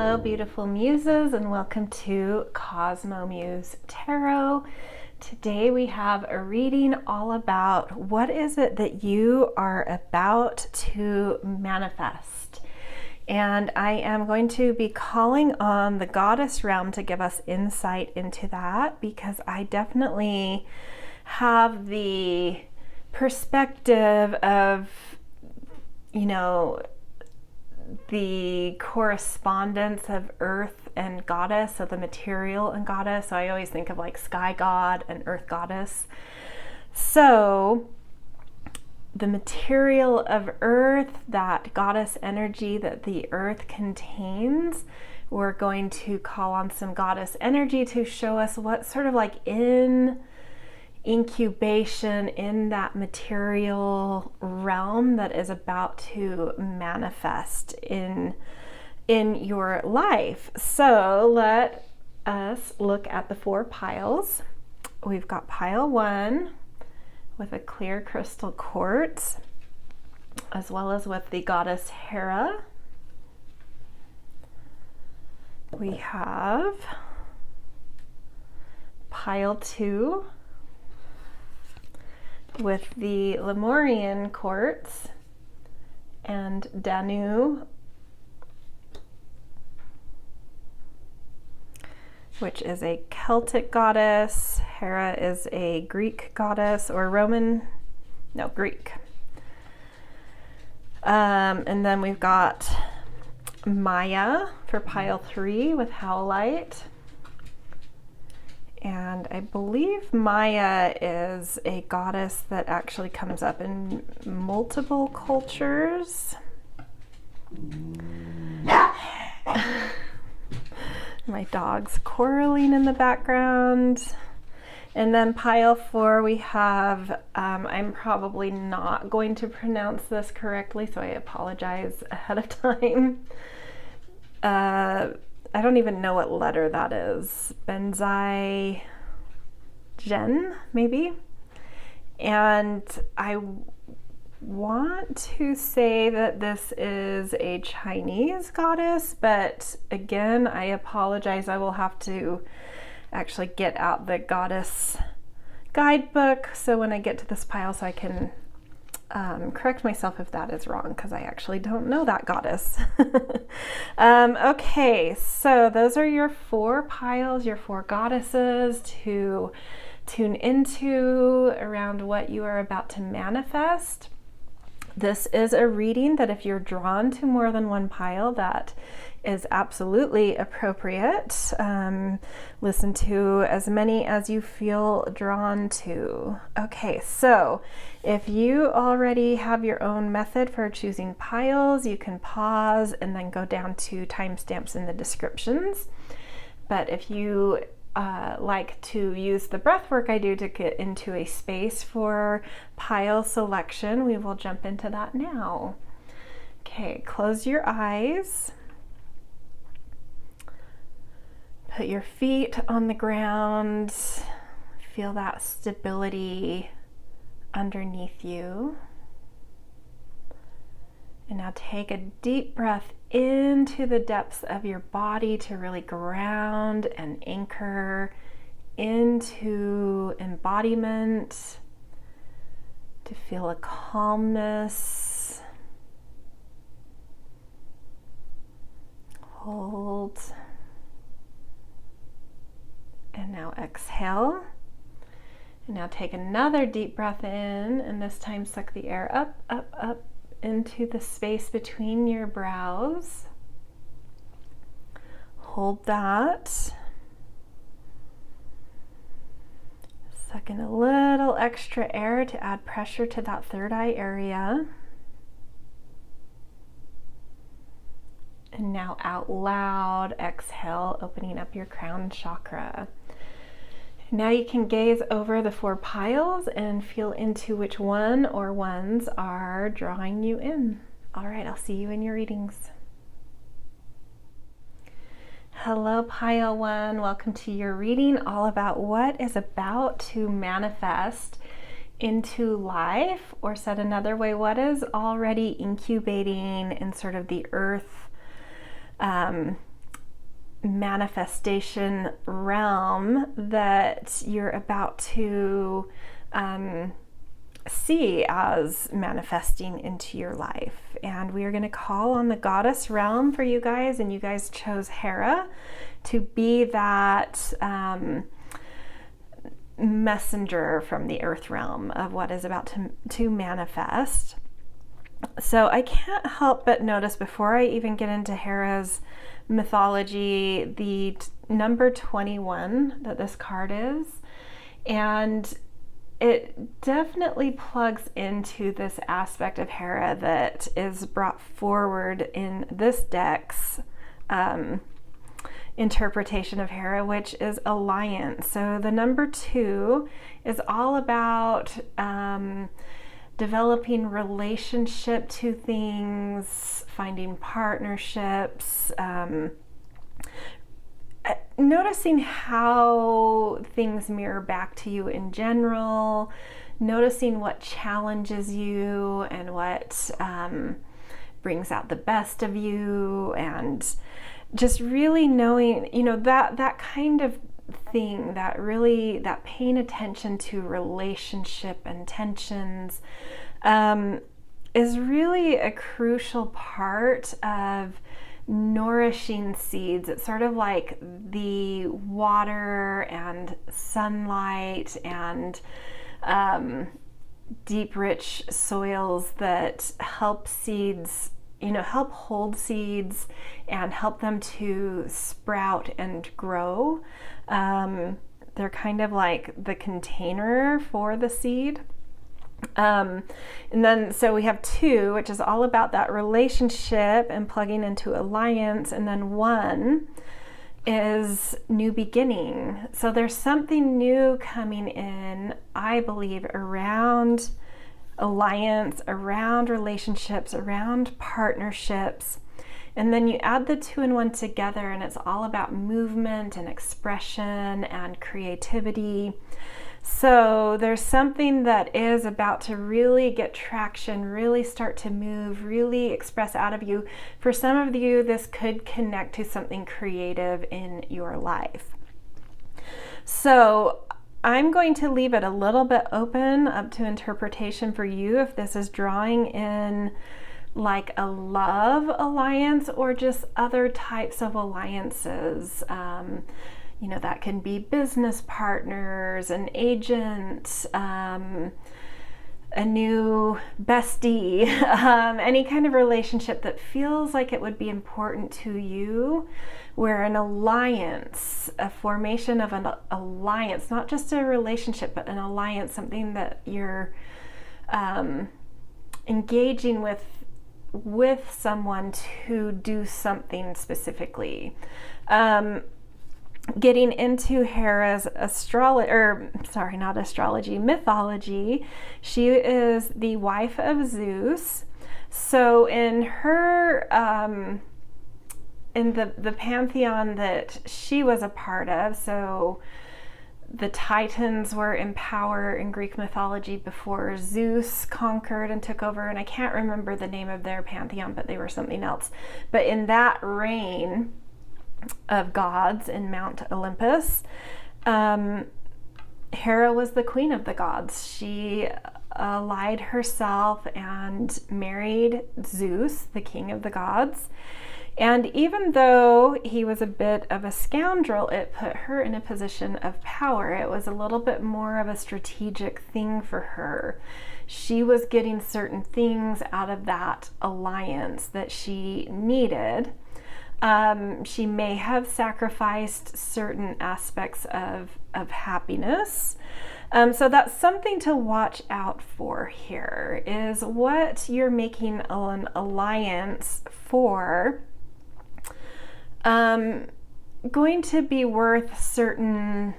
Hello, beautiful muses, and welcome to CosmoMuse Tarot. Today we have a reading all about what is it that you are about to manifest. And I am going to be calling on the goddess realm to give us insight into that, because I definitely have the perspective of, the correspondence of earth and goddess, so the material and goddess. So I always think of like sky god and earth goddess. So the material of earth, that goddess energy that the earth contains, we're going to call on some goddess energy to show us what sort of like in incubation in that material realm that is about to manifest in your life. So let us look at the 4 piles. We've got pile 1 with a clear crystal quartz, as well as with the goddess Hera. We have pile 2 with the Lemarian quartz and Danu, which is a Celtic goddess. Hera is a Greek goddess, or Greek. And then we've got Maya for pile 3 with Howlite. And I believe Maya is a goddess that actually comes up in multiple cultures. My dog's quarreling in the background. And then pile 4 we have, I'm probably not going to pronounce this correctly, so I apologize ahead of time. I don't even know what letter that is. Benzai, maybe. And I want to say that this is a Chinese goddess, but again, I apologize. I will have to actually get out the goddess guidebook so when I get to this pile, so I can correct myself if that is wrong, because I actually don't know that goddess. Okay, so those are your 4 piles, your 4 goddesses to tune into around what you are about to manifest. This is a reading that if you're drawn to more than one pile, that is absolutely appropriate. Listen to as many as you feel drawn to. Okay, so if you already have your own method for choosing piles, you can pause and then go down to timestamps in the descriptions. But if you like to use the breath work I do to get into a space for pile selection, we will jump into that now. Okay, close your eyes. Put your feet on the ground. Feel that stability underneath you. And now take a deep breath into the depths of your body to really ground and anchor into embodiment, to feel a calmness. Hold. And now exhale. And now take another deep breath in, and this time suck the air up, up, up into the space between your brows. Hold that. Suck in a little extra air to add pressure to that third eye area. And now out loud, exhale, opening up your crown chakra. Now you can gaze over the 4 piles and feel into which one or ones are drawing you in. All right, I'll see you in your readings. Hello, pile 1. Welcome to your reading all about what is about to manifest into life, or said another way, what is already incubating in sort of the earth manifestation realm that you're about to see as manifesting into your life. And we are going to call on the goddess realm for you guys, and you guys chose Hera to be that messenger from the earth realm of what is about to manifest. So I can't help but notice, before I even get into Hera's mythology, the number 21 that this card is, and it definitely plugs into this aspect of Hera that is brought forward in this deck's interpretation of Hera, which is alliance. So the number 2 is all about developing relationship to things, finding partnerships, noticing how things mirror back to you in general, noticing what challenges you and what brings out the best of you, and just really knowing, that kind of thing, that paying attention to relationship and tensions is really a crucial part of nourishing seeds. It's sort of like the water and sunlight and deep, rich soils that help seeds, help hold seeds and help them to sprout and grow. They're kind of like the container for the seed. And then, so we have 2, which is all about that relationship and plugging into alliance. And then 1 is new beginning. So there's something new coming in, I believe, around alliance, around relationships, around partnerships. And then you add the 2 and 1 together, and it's all about movement and expression and creativity. So there's something that is about to really get traction, really start to move, really express out of you. For some of you, this could connect to something creative in your life. So I'm going to leave it a little bit open up to interpretation for you, if this is drawing in like a love alliance or just other types of alliances. That can be business partners, an agent, a new bestie, any kind of relationship that feels like it would be important to you, where an alliance, a formation of an alliance, not just a relationship, but an alliance, something that you're engaging with someone to do something specifically. Getting into Hera's mythology, she is the wife of Zeus. So in her, in the pantheon that she was a part of, so the Titans were in power in Greek mythology before Zeus conquered and took over, and I can't remember the name of their pantheon, but they were something else. But in that reign of gods in Mount Olympus, Hera was the queen of the gods. She allied herself and married Zeus, the king of the gods. And even though he was a bit of a scoundrel, it put her in a position of power. It was a little bit more of a strategic thing for her. She was getting certain things out of that alliance that she needed. She may have sacrificed certain aspects of happiness. So that's something to watch out for here, is what you're making an alliance for going to be worth certain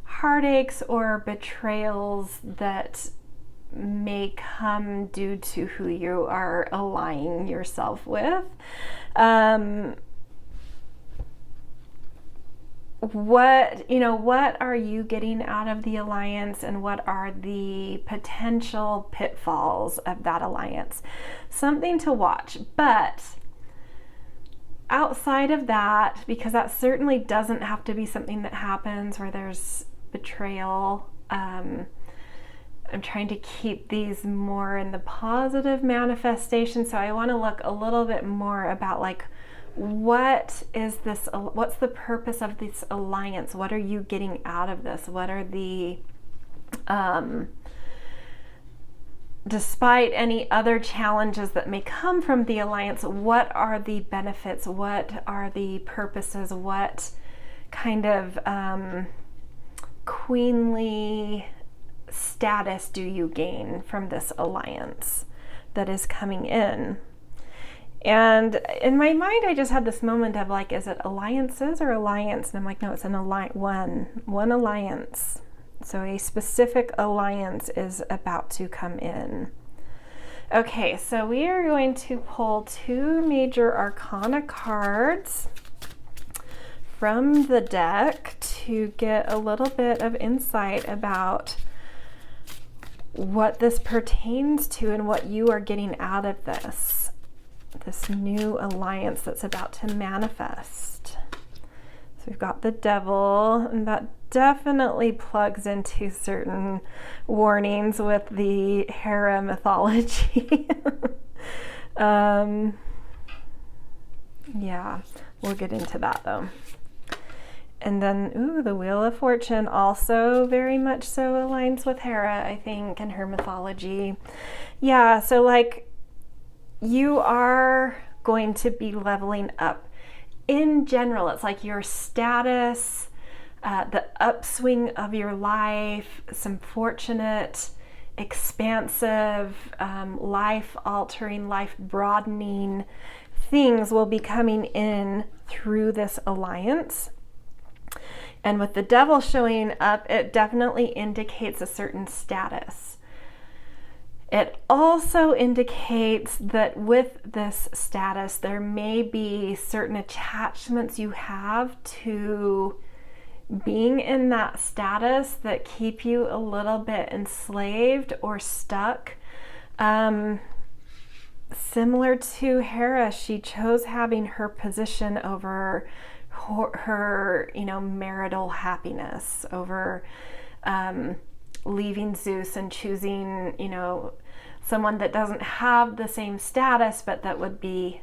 heartaches or betrayals that may come due to who you are aligning yourself with. What are you getting out of the alliance, and what are the potential pitfalls of that alliance? Something to watch. But outside of that, because that certainly doesn't have to be something that happens where there's betrayal, I'm trying to keep these more in the positive manifestation. So I want to look a little bit more about like, what's the purpose of this alliance? What are you getting out of this? What are the, despite any other challenges that may come from the alliance, what are the benefits? What are the purposes? What kind of queenly status do you gain from this alliance that is coming in? And in my mind, I just had this moment of like, is it alliances or alliance? And I'm like, no, it's an one alliance. So a specific alliance is about to come in. Okay, so we are going to pull 2 major arcana cards from the deck to get a little bit of insight about what this pertains to and what you are getting out of this new alliance that's about to manifest. So we've got the Devil, and that definitely plugs into certain warnings with the Hera mythology. Yeah, we'll get into that though. And then, the Wheel of Fortune also very much so aligns with Hera, I think, and her mythology. Yeah, so like, you are going to be leveling up. In general, it's like your status, the upswing of your life, some fortunate, expansive, life-altering, life-broadening things will be coming in through this alliance. And with the Devil showing up, it definitely indicates a certain status. It also indicates that with this status, there may be certain attachments you have to being in that status that keep you a little bit enslaved or stuck. Similar to Hera, she chose having her position over her marital happiness, over leaving Zeus and choosing, someone that doesn't have the same status, but that would be,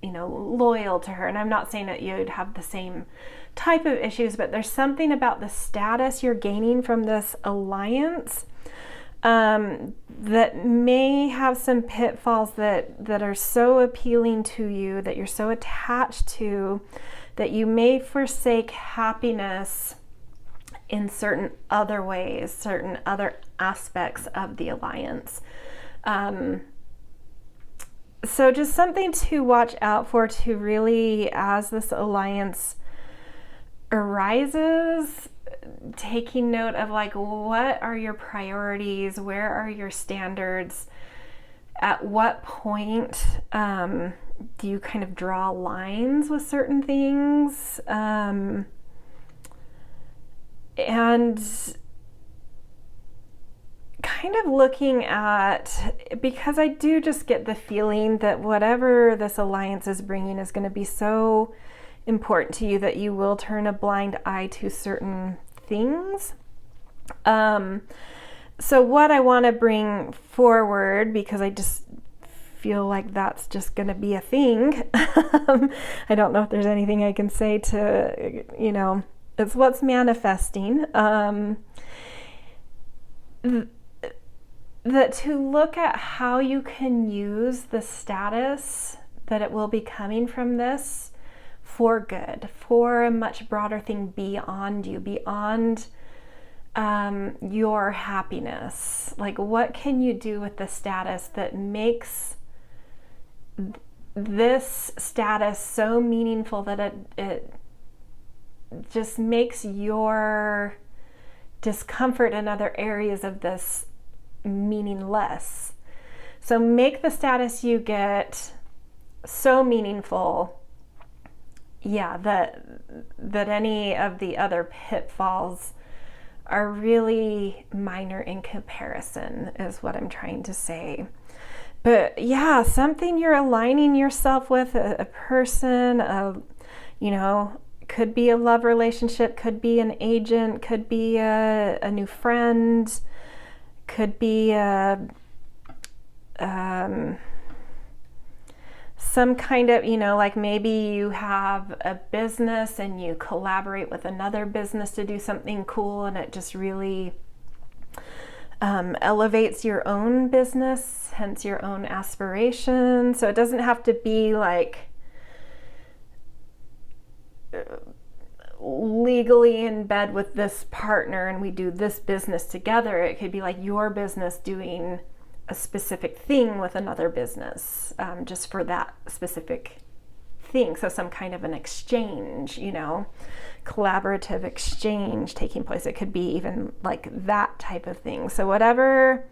loyal to her. And I'm not saying that you'd have the same type of issues, but there's something about the status you're gaining from this alliance that may have some pitfalls that are so appealing to you, that you're so attached to, that you may forsake happiness in certain other ways, certain other aspects of the alliance. So just something to watch out for, to really, as this alliance arises, taking note of like, what are your priorities? Where are your standards? At what point do you kind of draw lines with certain things? And kind of looking at, because I do just get the feeling that whatever this alliance is bringing is going to be so important to you that you will turn a blind eye to certain things. So what I want to bring forward, because I just feel like that's just going to be a thing. I don't know if there's anything I can say to, it's what's manifesting. That to look at how you can use the status that it will be coming from this for good, for a much broader thing beyond you, beyond your happiness. Like, what can you do with the status that makes this status so meaningful that it just makes your discomfort in other areas of this meaningless. So make the status you get so meaningful, that any of the other pitfalls are really minor in comparison, is what I'm trying to say. But yeah, something you're aligning yourself with, a person, you know, could be a love relationship, could be an agent, could be a new friend, could be some kind of, you know, like maybe you have a business and you collaborate with another business to do something cool, and it just really elevates your own business, hence your own aspiration. So it doesn't have to be like legally in bed with this partner and we do this business together. It could be like your business doing a specific thing with another business, just for that specific thing. So some kind of an exchange, you know, collaborative exchange taking place. It could be even like that type of thing. So whatever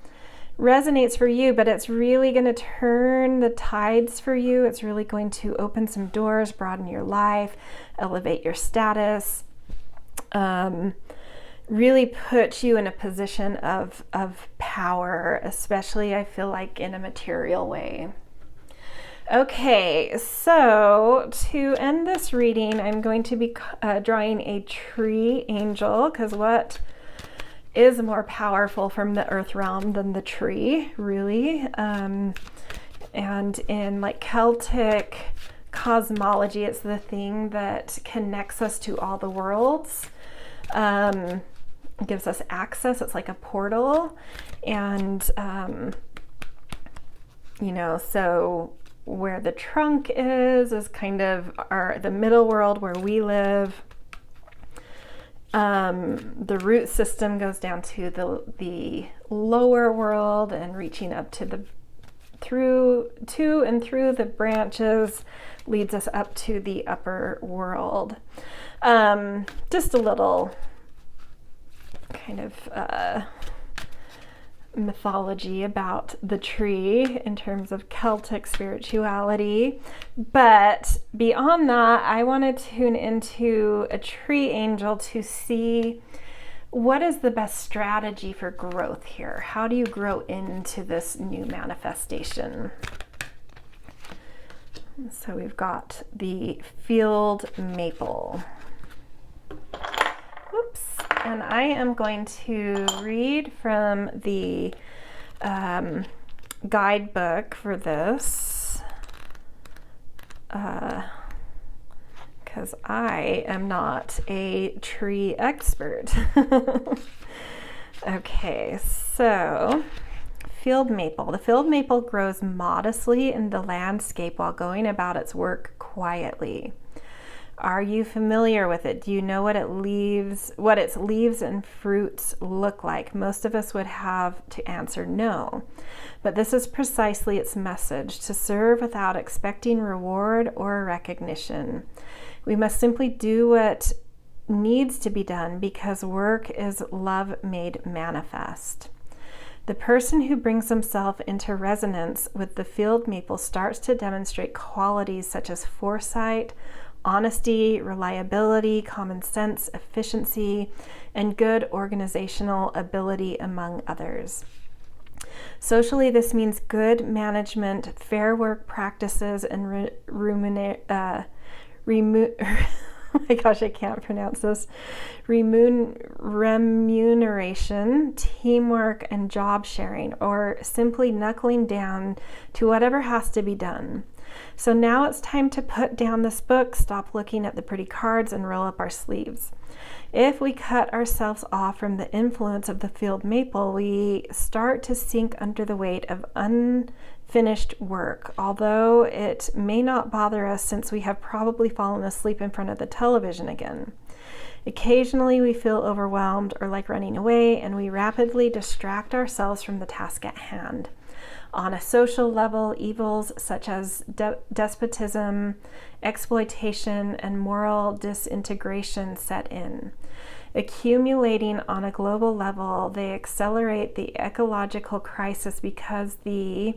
resonates for you, but it's really going to turn the tides for you. It's really going to open some doors, broaden your life, elevate your status, really put you in a position of power, especially I feel like in a material way. Okay, so to end this reading, I'm going to be drawing a tree angel, because what is more powerful from the earth realm than the tree, really? And in like Celtic cosmology, it's the thing that connects us to all the worlds. Gives us access. It's like a portal. And, you know, so where the trunk is kind of the middle world where we live. The root system goes down to the lower world and reaching up to through the branches leads us up to the upper world. Just a little kind of mythology about the tree in terms of Celtic spirituality. But beyond that, I want to tune into a tree angel to see what is the best strategy for growth here. How do you grow into this new manifestation? So we've got the field maple. Oops. And I am going to read from the guidebook for this, because I am not a tree expert. Okay, so field maple. The field maple grows modestly in the landscape while going about its work quietly. Are you familiar with it? Do you know what its leaves and fruits look like? Most of us would have to answer no. But this is precisely its message: to serve without expecting reward or recognition. We must simply do what needs to be done because work is love made manifest. The person who brings himself into resonance with the field maple starts to demonstrate qualities such as foresight, honesty, reliability, common sense, efficiency, and good organizational ability, among others. Socially, this means good management, fair work practices, and oh my gosh, I can't pronounce this. Remuneration, teamwork, and job sharing, or simply knuckling down to whatever has to be done. So now it's time to put down this book, stop looking at the pretty cards, and roll up our sleeves. If we cut ourselves off from the influence of the field maple, we start to sink under the weight of unfinished work, although it may not bother us since we have probably fallen asleep in front of the television again. Occasionally we feel overwhelmed or like running away, and we rapidly distract ourselves from the task at hand. On a social level, evils such as despotism, exploitation, and moral disintegration set in. Accumulating on a global level, they accelerate the ecological crisis because the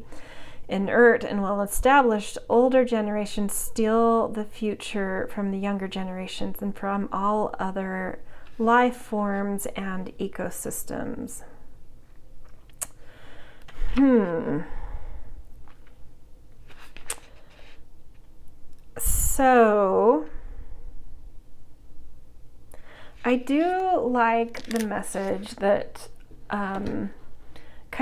inert and well-established older generations steal the future from the younger generations and from all other life forms and ecosystems. So I do like the message that kind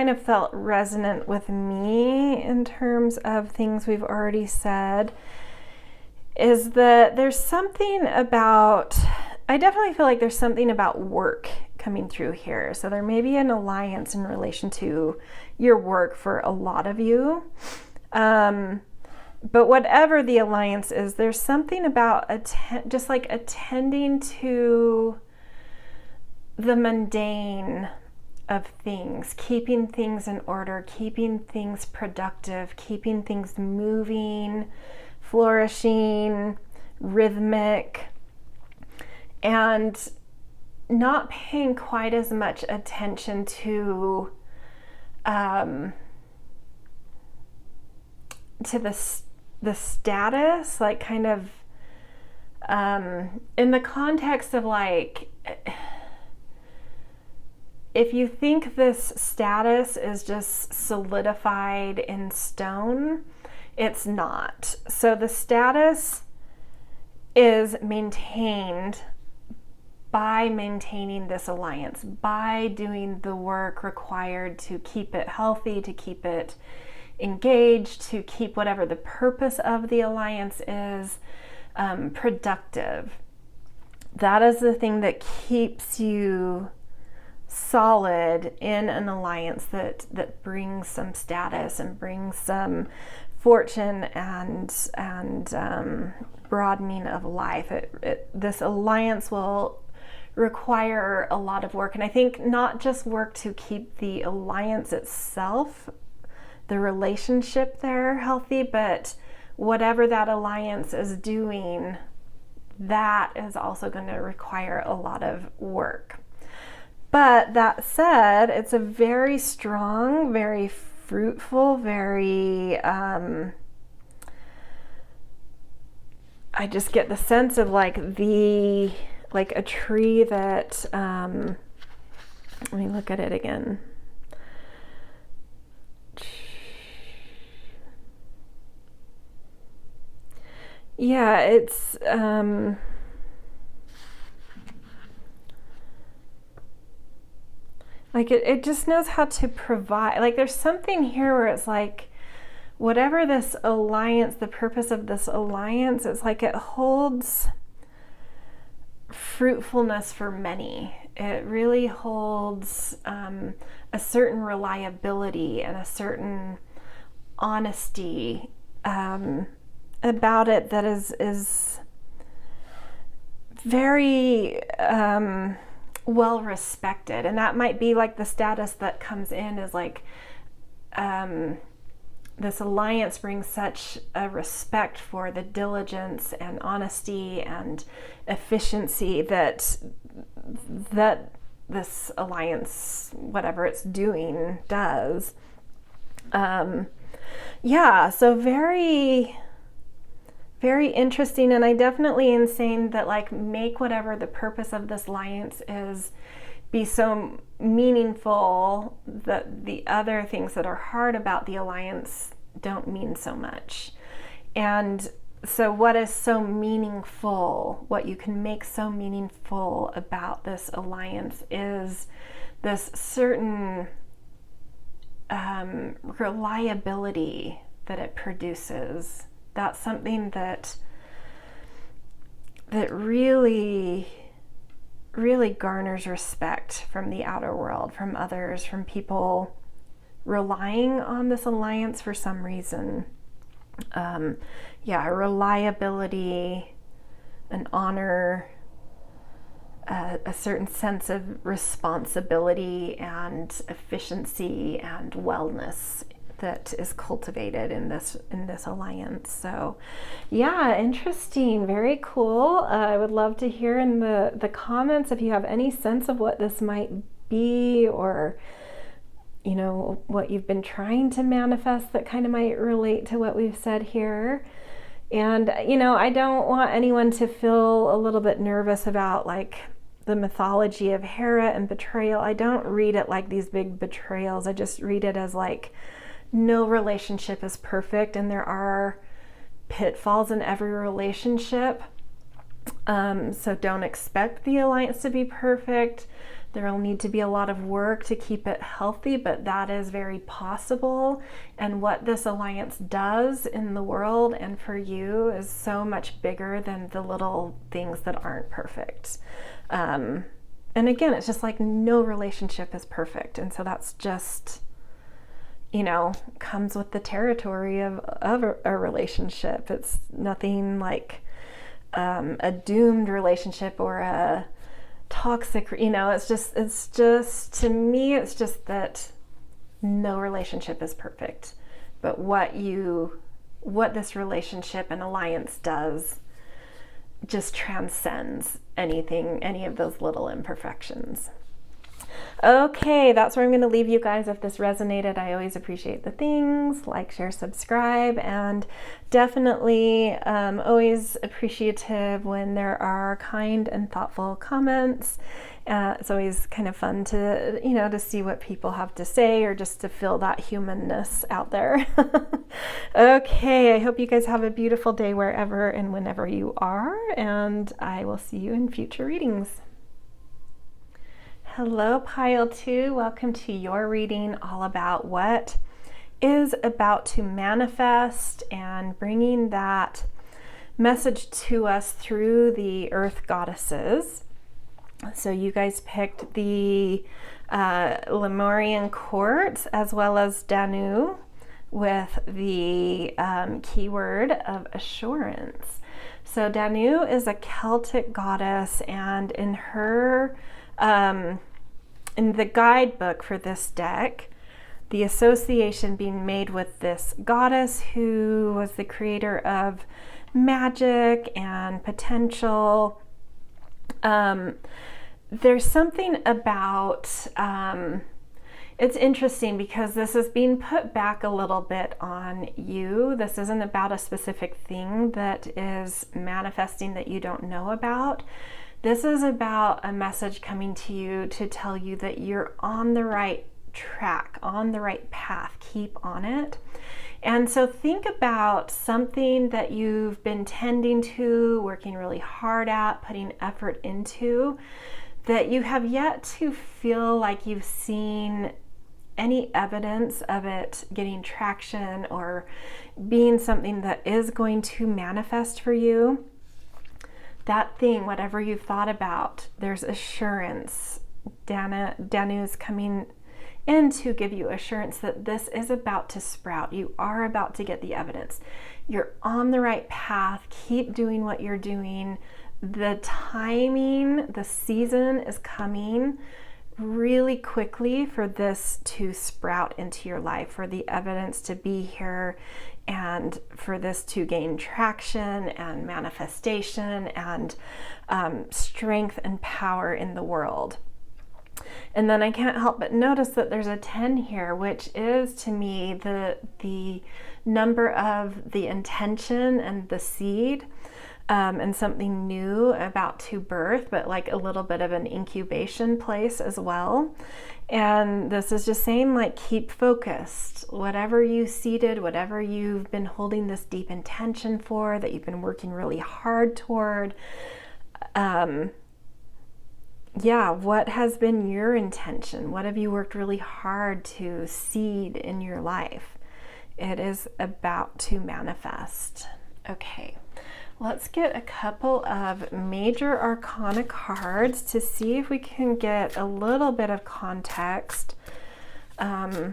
of felt resonant with me in terms of things we've already said, is that there's something about, I definitely feel like there's something about work coming through here. So there may be an alliance in relation to your work for a lot of you. But whatever the alliance is, there's something about just like attending to the mundane of things, keeping things in order, keeping things productive, keeping things moving, flourishing, rhythmic, and not paying quite as much attention to the status, like kind of in the context of like, if you think this status is just solidified in stone, it's not. So the status is maintained by maintaining this alliance, by doing the work required to keep it healthy, to keep it engaged, to keep whatever the purpose of the alliance is productive. That is the thing that keeps you solid in an alliance that brings some status and brings some fortune and broadening of life. This alliance will require a lot of work, and I think not just work to keep the alliance itself, the relationship there healthy, but whatever that alliance is doing, that is also going to require a lot of work. But that said, it's a very strong, very fruitful, very, I just get the sense of like a tree that, let me look at it again. Yeah, it's, like it just knows how to provide. Like there's something here where it's like, whatever this alliance, the purpose of this alliance, it's like it holds fruitfulness for many. It really holds a certain reliability and a certain honesty about it that is very well respected. And that might be like the status that comes in is like this alliance brings such a respect for the diligence and honesty and efficiency that this alliance, whatever it's doing, does. Yeah, so very, very interesting. And I definitely am saying that, like, make whatever the purpose of this alliance is be so meaningful that the other things that are hard about the alliance don't mean so much. And so what is so meaningful, what you can make so meaningful about this alliance is this certain reliability that it produces. That's something that really garners respect from the outer world, from others, from people relying on this alliance for some reason. Reliability, an honor, a certain sense of responsibility and efficiency and wellness that is cultivated in this alliance. So yeah, interesting, very cool. I would love to hear in the comments if you have any sense of what this might be, or you know, what you've been trying to manifest that kind of might relate to what we've said here. And you know, I don't want anyone to feel a little bit nervous about like the mythology of Hera and betrayal. I don't read it like these big betrayals. I just read it as like no relationship is perfect, and there are pitfalls in every relationship. So don't expect the alliance to be perfect. There will need to be a lot of work to keep it healthy, but that is very possible. And what this alliance does in the world and for you is so much bigger than the little things that aren't perfect. And again, it's just like no relationship is perfect. And so that's just, comes with the territory of a relationship. It's nothing like a doomed relationship or a toxic, it's just to me, it's just that no relationship is perfect, but what this relationship and alliance does just transcends any of those little imperfections. Okay, that's where I'm going to leave you guys. If this resonated, I always appreciate the things, like, share, subscribe, and definitely always appreciative when there are kind and thoughtful comments. It's always kind of fun to, to see what people have to say or just to feel that humanness out there. Okay, I hope you guys have a beautiful day wherever and whenever you are, and I will see you in future readings. Hello, Pile 2. Welcome to your reading all about what is about to manifest and bringing that message to us through the Earth goddesses. So you guys picked the Lemarian Quartz as well as Danu with the keyword of assurance. So Danu is a Celtic goddess, and in her in the guidebook for this deck, the association being made with this goddess who was the creator of magic and potential. There's something about, it's interesting because this is being put back a little bit on you. This isn't about a specific thing that is manifesting that you don't know about. This is about a message coming to you to tell you that you're on the right track, on the right path. Keep on it. And so think about something that you've been tending to, working really hard at, putting effort into, that you have yet to feel like you've seen any evidence of it getting traction or being something that is going to manifest for you. That thing, whatever you've thought about, there's assurance. Danu's coming in to give you assurance that this is about to sprout. You are about to get the evidence. You're on the right path. Keep doing what you're doing. The timing, the season is coming really quickly for this to sprout into your life, for the evidence to be here, and for this to gain traction and manifestation and strength and power in the world. And then I can't help but notice that there's a 10 here, which is to me the number of the intention and the seed, and something new about to birth, but like a little bit of an incubation place as well. And this is just saying, like, keep focused. Whatever you seeded, whatever you've been holding this deep intention for, that you've been working really hard toward, what has been your intention? What have you worked really hard to seed in your life? It is about to manifest. Okay. Let's get a couple of major arcana cards to see if we can get a little bit of context around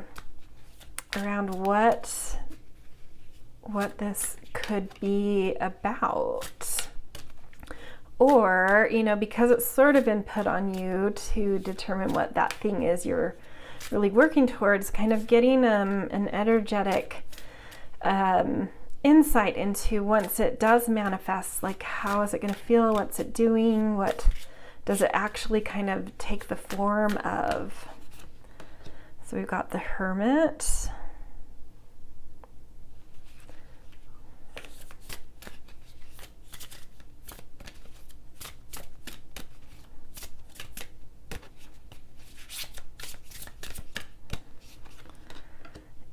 what this could be about. Or, because it's sort of been put on you to determine what that thing is you're really working towards, kind of getting an energetic insight into, once it does manifest, like, how is it going to feel? What's it doing? What does it actually kind of take the form of? So we've got the Hermit,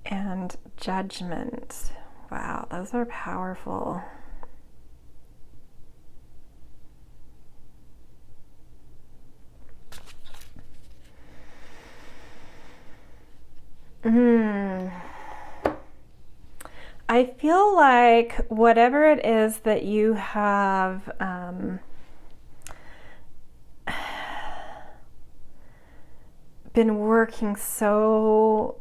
and Judgment, Wow, those are powerful. I feel like whatever it is that you have been working so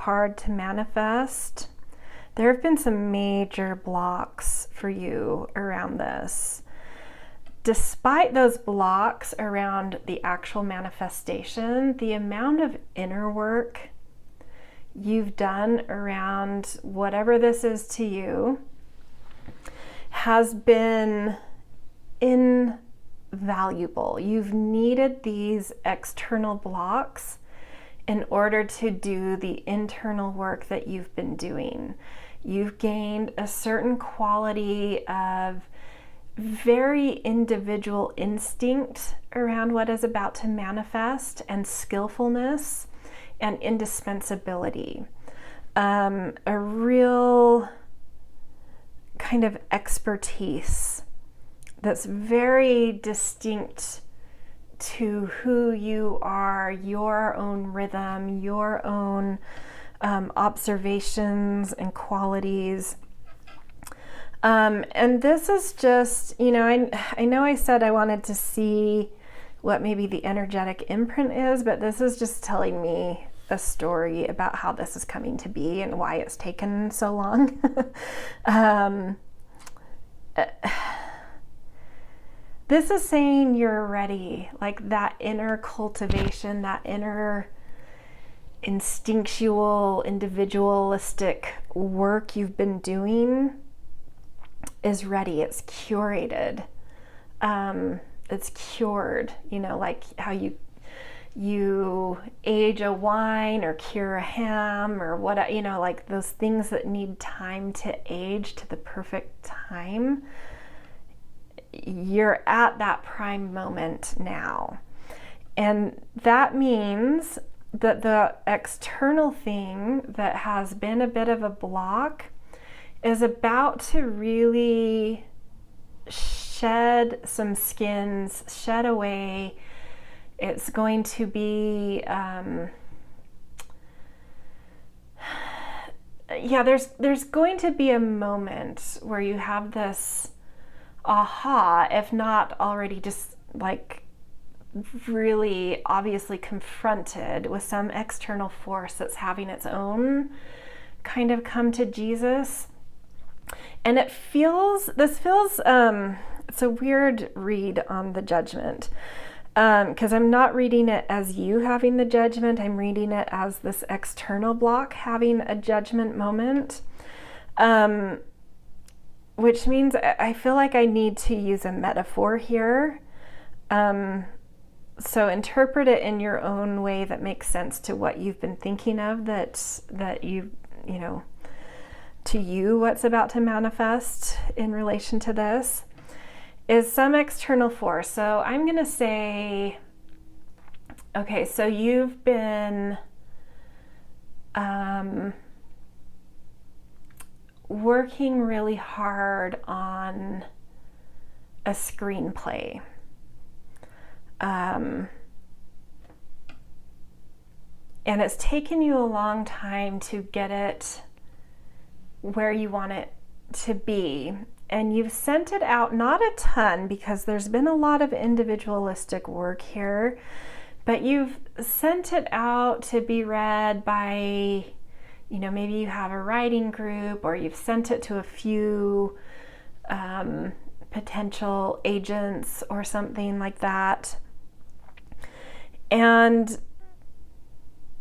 hard to manifest, there have been some major blocks for you around this. Despite those blocks around the actual manifestation, the amount of inner work you've done around whatever this is to you has been invaluable. You've needed these external blocks in order to do the internal work that you've been doing. You've gained a certain quality of very individual instinct around what is about to manifest, and skillfulness and indispensability. A real kind of expertise that's very distinct to who you are, your own rhythm, your own observations and qualities. And this is just, I know I said I wanted to see what maybe the energetic imprint is, but this is just telling me a story about how this is coming to be and why it's taken so long. This is saying you're ready, like that inner cultivation, that inner instinctual, individualistic work you've been doing is ready. It's curated. It's cured, like how you age a wine or cure a ham or what, like those things that need time to age to the perfect time. You're at that prime moment now. And that means that the external thing that has been a bit of a block is about to really shed some skins, shed away. It's going to be, there's going to be a moment where you have this aha, if not already just like really obviously confronted with some external force that's having its own kind of come to Jesus. And this feels, it's a weird read on the judgment, because I'm not reading it as you having the judgment. I'm reading it as this external block having a judgment moment, which means I feel like I need to use a metaphor here. So interpret it in your own way that makes sense to what you've been thinking of, that you to you, what's about to manifest in relation to this is some external force. So I'm going to say, okay, so you've been working really hard on a screenplay. And it's taken you a long time to get it where you want it to be. And you've sent it out, not a ton, because there's been a lot of individualistic work here, but you've sent it out to be read by, maybe you have a writing group, or you've sent it to a few potential agents or something like that. And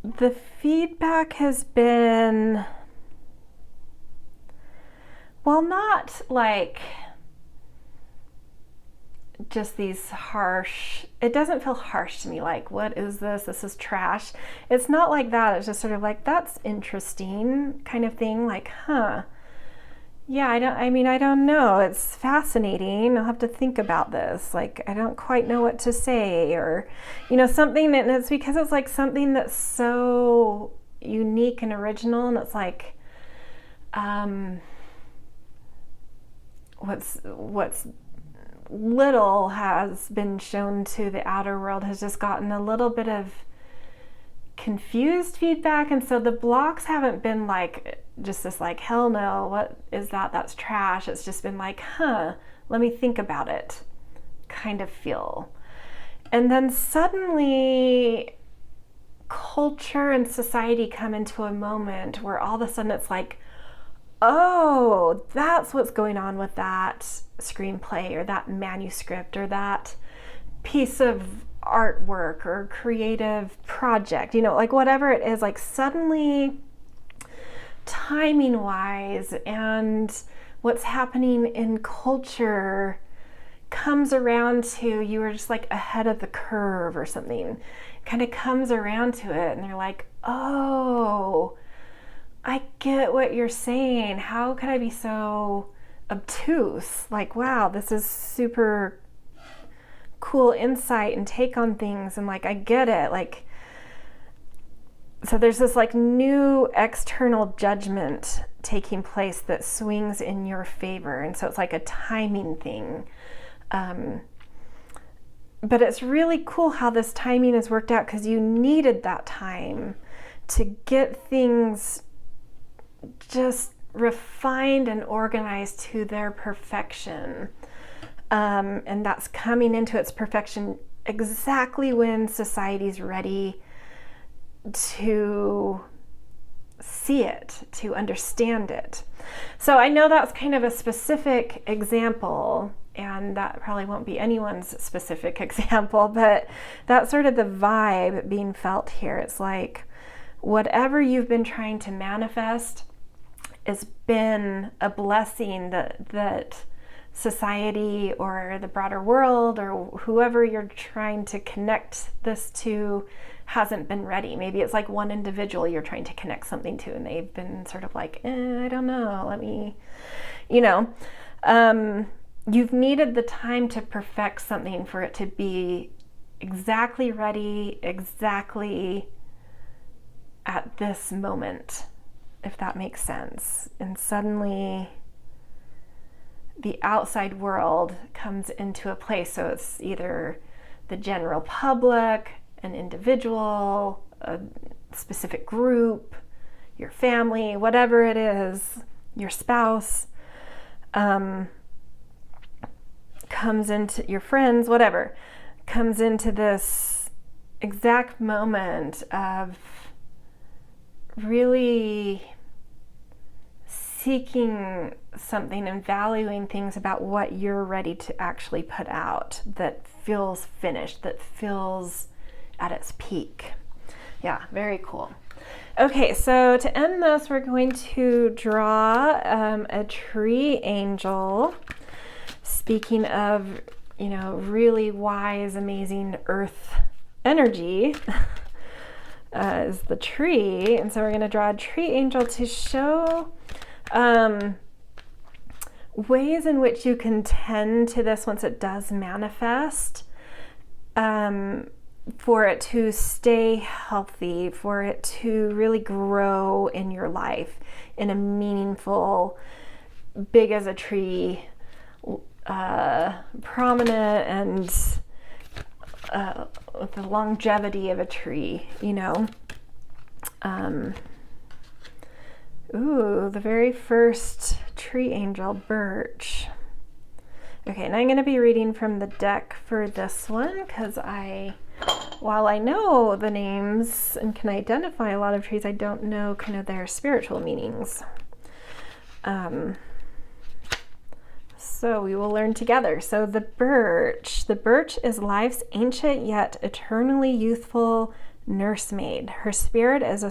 the feedback has been, well, not like just these harsh, it doesn't feel harsh to me, like, what is this? This is trash. It's not like that. It's just sort of like, that's interesting kind of thing. Like, yeah, I don't know. It's fascinating. I'll have to think about this. Like, I don't quite know what to say, or, something. And it's because it's like something that's so unique and original. And it's like, what's little has been shown to the outer world has just gotten a little bit of confused feedback. And so the blocks haven't been like just this like, hell no, what is that? That's trash. It's just been like, let me think about it kind of feel. And then suddenly culture and society come into a moment where all of a sudden it's like, oh, that's what's going on with that screenplay or that manuscript or that piece of artwork or creative project, like whatever it is, like suddenly timing wise and what's happening in culture comes around to, you were just like ahead of the curve or something, kind of comes around to it, and they're like, oh, I get what you're saying. How could I be so obtuse? Like, wow, this is super cool insight and take on things, and like I get it. Like, so there's this like new external judgment taking place that swings in your favor, and so it's like a timing thing. But it's really cool how this timing has worked out, because you needed that time to get things just refined and organized to their perfection. And that's coming into its perfection exactly when society's ready to see it, to understand it. So I know that's kind of a specific example, and that probably won't be anyone's specific example, but that's sort of the vibe being felt here. It's like whatever you've been trying to manifest has been a blessing that society or the broader world or whoever you're trying to connect this to hasn't been ready. Maybe it's like one individual you're trying to connect something to, and they've been sort of like, I don't know, let me, you've needed the time to perfect something for it to be exactly ready, exactly at this moment, if that makes sense. And suddenly the outside world comes into a place. So it's either the general public, an individual, a specific group, your family, whatever it is, your spouse, comes into your friends, whatever, comes into this exact moment of really seeking something and valuing things about what you're ready to actually put out that feels finished, that feels at its peak. Yeah, very cool. Okay, so to end this, we're going to draw a tree angel. Speaking of, really wise, amazing earth energy, is the tree. And so we're going to draw a tree angel to show ways in which you can tend to this once it does manifest, for it to stay healthy, for it to really grow in your life in a meaningful, big as a tree, prominent, and with the longevity of a tree, the very first tree angel, birch. Okay, and I'm going to be reading from the deck for this one, because while I know the names and can identify a lot of trees, I don't know kind of their spiritual meanings. So we will learn together. So the birch is life's ancient yet eternally youthful nursemaid. Her spirit is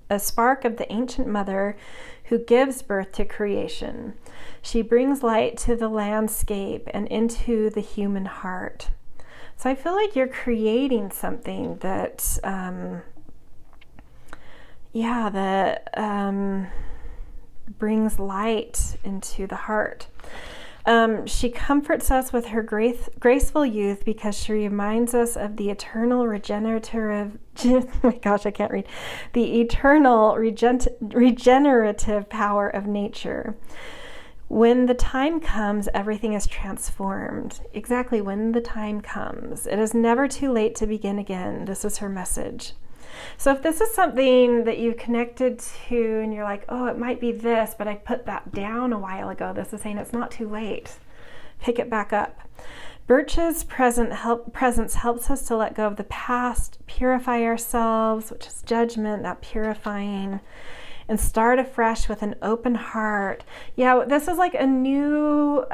a spark of the ancient mother who gives birth to creation. She brings light to the landscape and into the human heart. So I feel like you're creating something that, brings light into the heart. She comforts us with her graceful youth because she reminds us of the eternal regenerative regenerative power of nature. When the time comes, everything is transformed. Exactly, when the time comes. It is never too late to begin again. This is her message. So if this is something that you connected to and you're like, oh, it might be this, but I put that down a while ago, this is saying it's not too late. Pick it back up. Birch's presence helps us to let go of the past, purify ourselves, which is judgment, that purifying, and start afresh with an open heart. Yeah, this is like a new,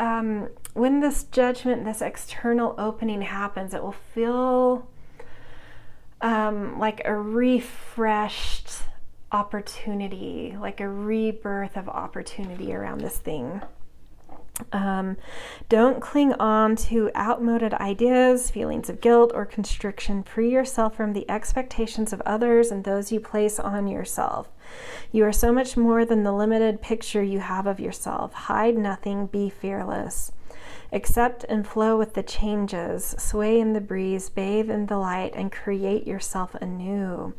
when this judgment, this external opening happens, it will feel like a refreshed opportunity, like a rebirth of opportunity around this thing. Don't cling on to outmoded ideas, feelings of guilt, or constriction. Free yourself from the expectations of others and those you place on yourself. You are so much more than the limited picture you have of yourself. Hide nothing, be fearless. Accept and flow with the changes. Sway in the breeze, bathe in the light, and create yourself anew.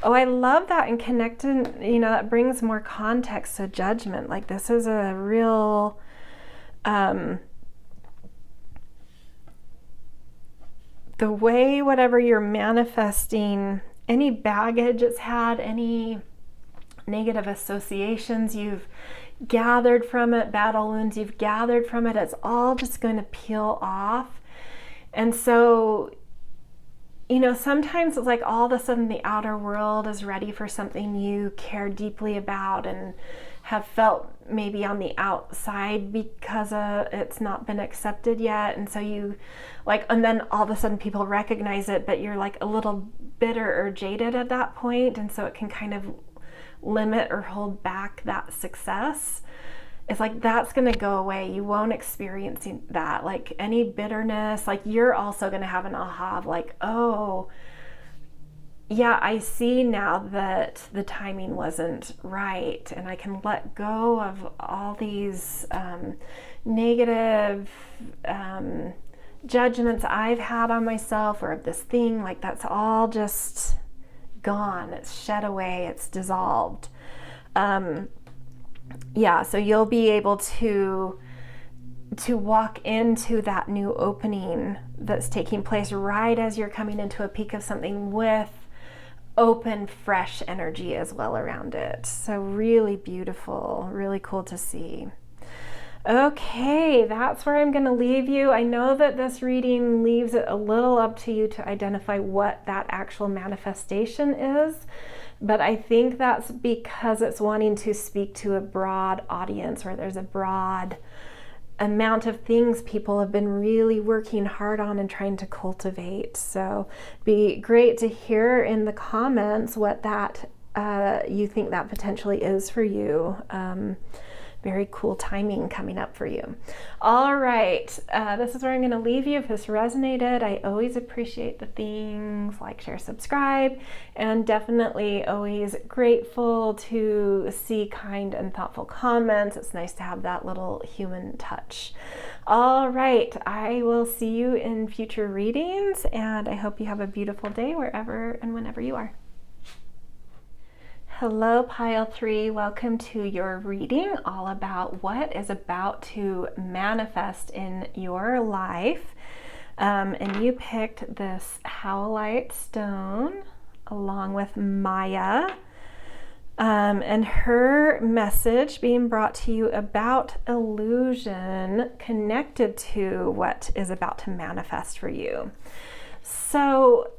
Oh, I love that, and connecting, that brings more context to judgment. Like, this is a real the way whatever you're manifesting, any baggage it's had, any negative associations you've gathered from it, battle wounds you've gathered from it, it's all just going to peel off. And so, sometimes it's like all of a sudden the outer world is ready for something you care deeply about and have felt maybe on the outside because it's not been accepted yet. And so and then all of a sudden people recognize it, but you're like a little bitter or jaded at that point. And so it can kind of limit or hold back that success. It's like, that's going to go away. You won't experience that. Like any bitterness, like you're also going to have an aha of like, oh, yeah, I see now that the timing wasn't right, and I can let go of all these negative judgments I've had on myself or of this thing. Like, that's all just gone. It's shed away. It's dissolved. So you'll be able to walk into that new opening that's taking place right as you're coming into a peak of something with open, fresh energy as well around it. So really beautiful, really cool to see. Okay, that's where I'm going to leave you. I know that this reading leaves it a little up to you to identify what that actual manifestation is, but I think that's because it's wanting to speak to a broad audience where there's a broad amount of things people have been really working hard on and trying to cultivate. So be great to hear in the comments what that you think that potentially is for you. Very cool timing coming up for you. All right, this is where I'm going to leave you. If this resonated, I always appreciate the things like, share, subscribe, and definitely always grateful to see kind and thoughtful comments. It's nice to have that little human touch. All right, I will see you in future readings, and I hope you have a beautiful day wherever and whenever you are. Hello, Pile 3. Welcome to your reading all about what is about to manifest in your life. And you picked this Howlite stone along with Maya. And her message being brought to you about illusion connected to what is about to manifest for you. So,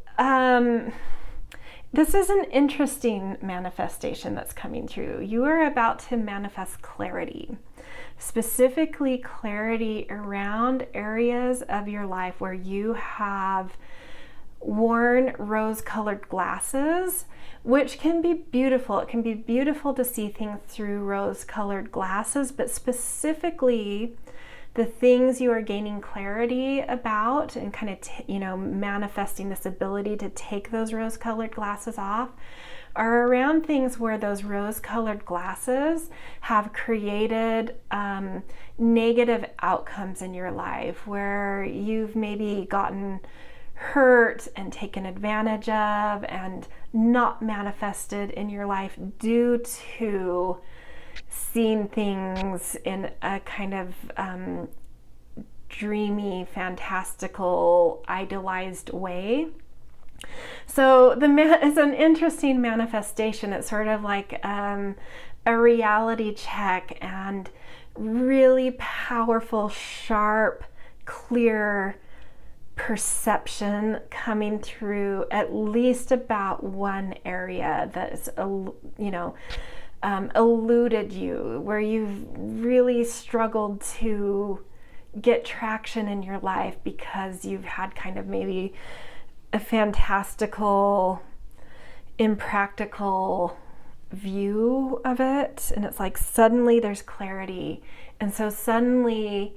this is an interesting manifestation that's coming through. You are about to manifest clarity, specifically clarity around areas of your life where you have worn rose-colored glasses, which can be beautiful. It can be beautiful to see things through rose-colored glasses, but specifically the things you are gaining clarity about and kind of, manifesting this ability to take those rose-colored glasses off are around things where those rose-colored glasses have created negative outcomes in your life, where you've maybe gotten hurt and taken advantage of and not manifested in your life due to seeing things in a kind of dreamy, fantastical, idealized way. So it's an interesting manifestation. It's sort of like a reality check and really powerful, sharp, clear perception coming through at least about one area that's, eluded you, where you've really struggled to get traction in your life because you've had kind of maybe a fantastical, impractical view of it. And it's like suddenly there's clarity. And so suddenly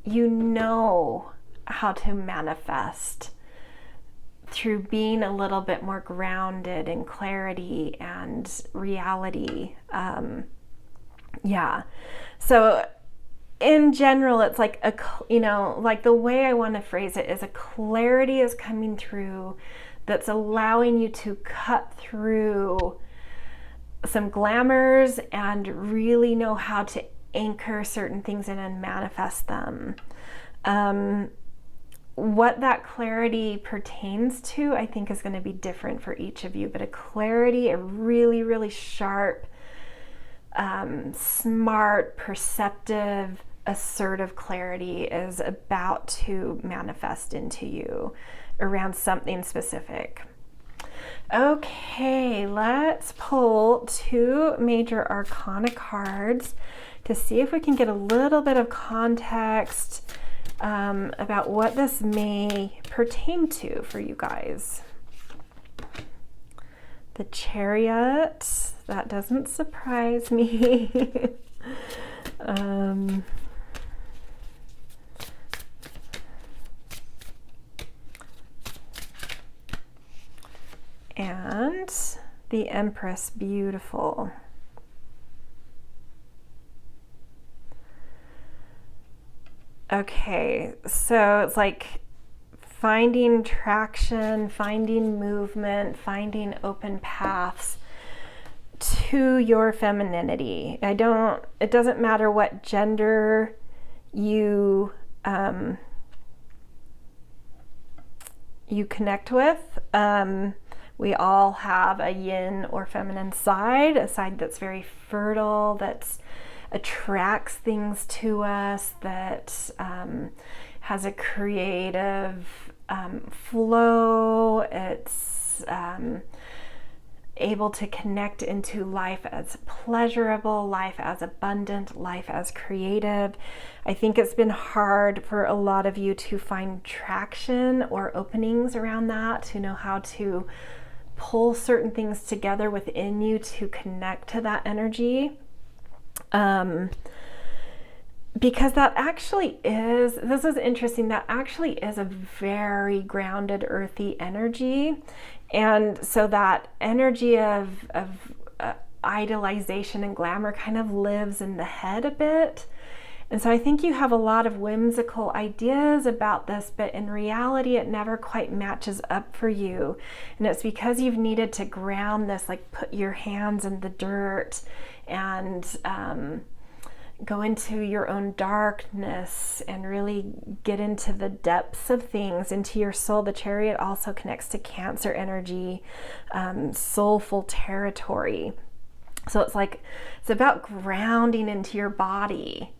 you know how to manifest through being a little bit more grounded in clarity and reality. So in general, it's like like the way I want to phrase it is a clarity is coming through that's allowing you to cut through some glamours and really know how to anchor certain things in and manifest them. What that clarity pertains to, I think, is going to be different for each of you, but a clarity, a really, really sharp, smart, perceptive, assertive clarity is about to manifest into you around something specific. Okay, let's pull 2 major arcana cards to see if we can get a little bit of context about what this may pertain to for you guys. The Chariot, that doesn't surprise me. And the Empress, beautiful. Okay, so it's like finding traction, finding movement, finding open paths to your femininity. It doesn't matter what gender you connect with. We all have a yin or feminine side, a side that's very fertile, that attracts things to us, that has a creative flow. It's able to connect into life as pleasurable, life as abundant, life as creative. I think it's been hard for a lot of you to find traction or openings around that, to know how to pull certain things together within you to connect to that energy. Because that actually is, this is interesting, that actually is a very grounded, earthy energy. And so that energy of idealization and glamour kind of lives in the head a bit. And so I think you have a lot of whimsical ideas about this, but in reality, it never quite matches up for you. And it's because you've needed to ground this, like put your hands in the dirt and go into your own darkness and really get into the depths of things, into your soul. The Chariot also connects to Cancer energy, soulful territory. So it's about grounding into your body,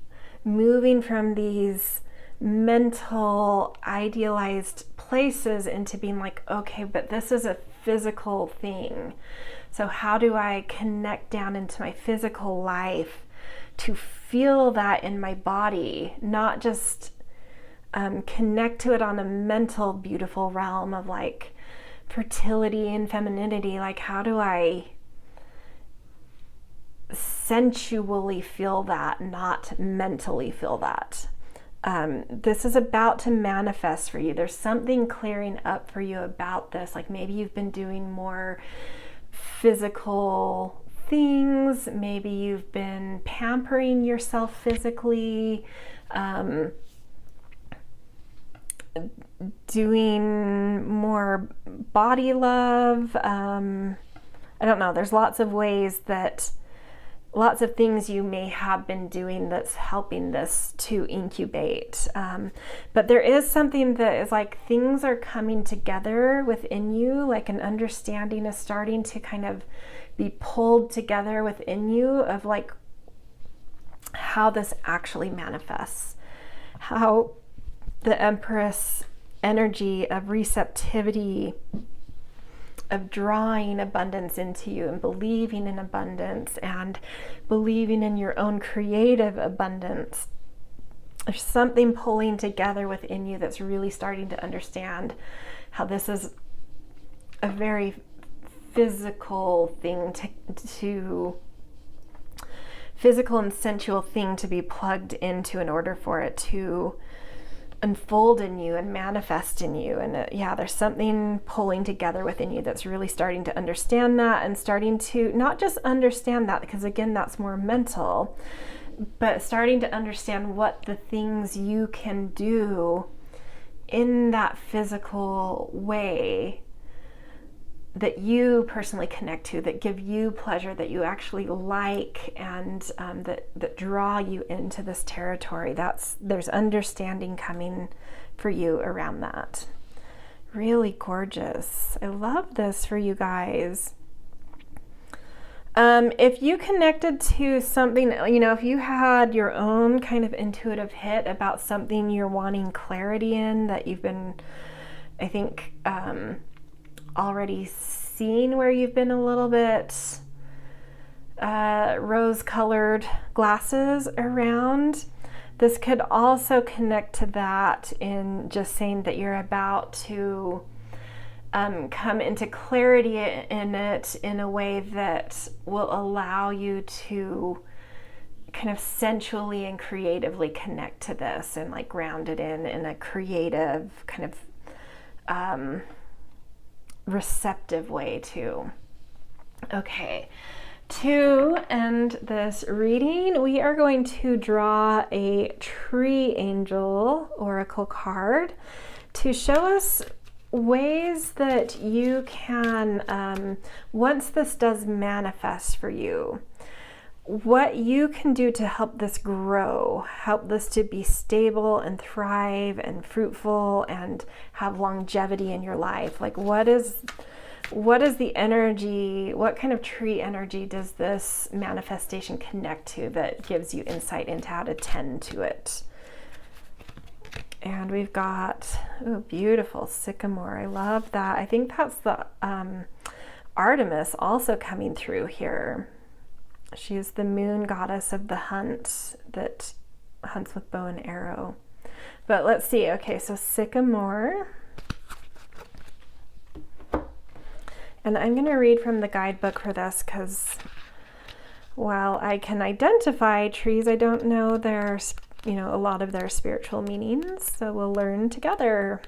moving from these mental, idealized places into being like, okay, but this is a physical thing. So how do I connect down into my physical life to feel that in my body, not just connect to it on a mental, beautiful realm of like fertility and femininity? Like, how do I sensually feel that, not mentally feel that? This is about to manifest for you. There's something clearing up for you about this. Like maybe you've been doing more physical things, maybe you've been pampering yourself physically, doing more body love. I don't know, there's lots of ways that lots of things you may have been doing that's helping this to incubate. But there is something that is like things are coming together within you, like an understanding is starting to kind of be pulled together within you of like how this actually manifests, how the Empress energy of receptivity, of drawing abundance into you and believing in abundance and believing in your own creative abundance. There's something pulling together within you that's really starting to understand how this is a very physical thing to physical and sensual thing to be plugged into in order for it to unfold in you and manifest in you. And yeah, there's something pulling together within you that's really starting to understand that, and starting to not just understand that, because again, that's more mental, but starting to understand what the things you can do in that physical way that you personally connect to, that give you pleasure, that you actually like, and that draw you into this territory. There's understanding coming for you around that. Really gorgeous. I love this for you guys. If you connected to something, if you had your own kind of intuitive hit about something you're wanting clarity in, that you've been, I think, already seen, where you've been a little bit rose-colored glasses around, this could also connect to that in just saying that you're about to come into clarity in it in a way that will allow you to kind of sensually and creatively connect to this and like ground it in a creative kind of receptive way too. Okay, to end this reading, we are going to draw a tree angel oracle card to show us ways that you can, once this does manifest for you, what you can do to help this grow, help this to be stable and thrive and fruitful and have longevity in your life. Like what is the energy, what kind of tree energy does this manifestation connect to that gives you insight into how to tend to it? And we've got, beautiful sycamore. I love that. I think that's the Artemis also coming through here. She is the moon goddess of the hunt that hunts with bow and arrow. But let's see. Okay, so sycamore. And I'm going to read from the guidebook for this because while I can identify trees, I don't know their, a lot of their spiritual meanings. So we'll learn together.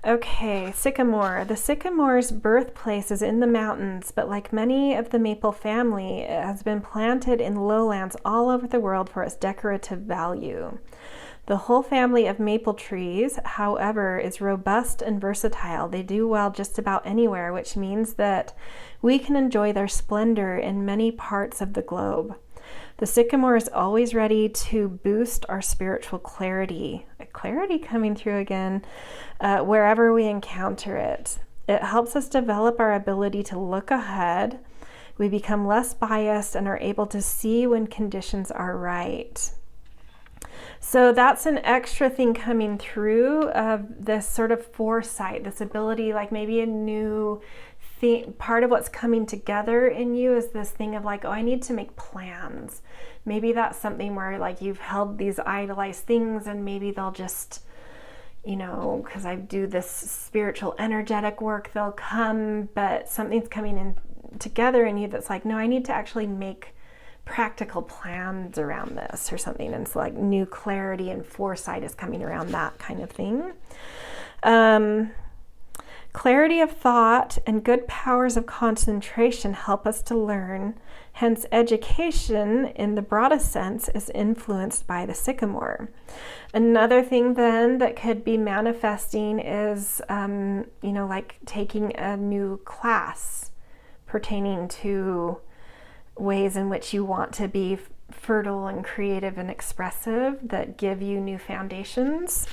Okay, sycamore. The sycamore's birthplace is in the mountains, but like many of the maple family, it has been planted in lowlands all over the world for its decorative value. The whole family of maple trees, however, is robust and versatile. They do well just about anywhere, which means that we can enjoy their splendor in many parts of the globe. The sycamore is always ready to boost our spiritual clarity. Clarity coming through again, wherever we encounter it. It helps us develop our ability to look ahead. We become less biased and are able to see when conditions are right. So that's an extra thing coming through of this sort of foresight, this ability, like maybe a new thing. Part of what's coming together in you is this thing of like, I need to make plans. Maybe that's something where like you've held these idolized things and maybe they'll just, because I do this spiritual energetic work, they'll come, but something's coming in together in you that's like, no, I need to actually make practical plans around this or something. And so like new clarity and foresight is coming around that kind of thing. Clarity of thought and good powers of concentration help us to learn. Hence, education in the broadest sense is influenced by the sycamore. Another thing then that could be manifesting is, like taking a new class pertaining to ways in which you want to be fertile and creative and expressive that give you new foundations.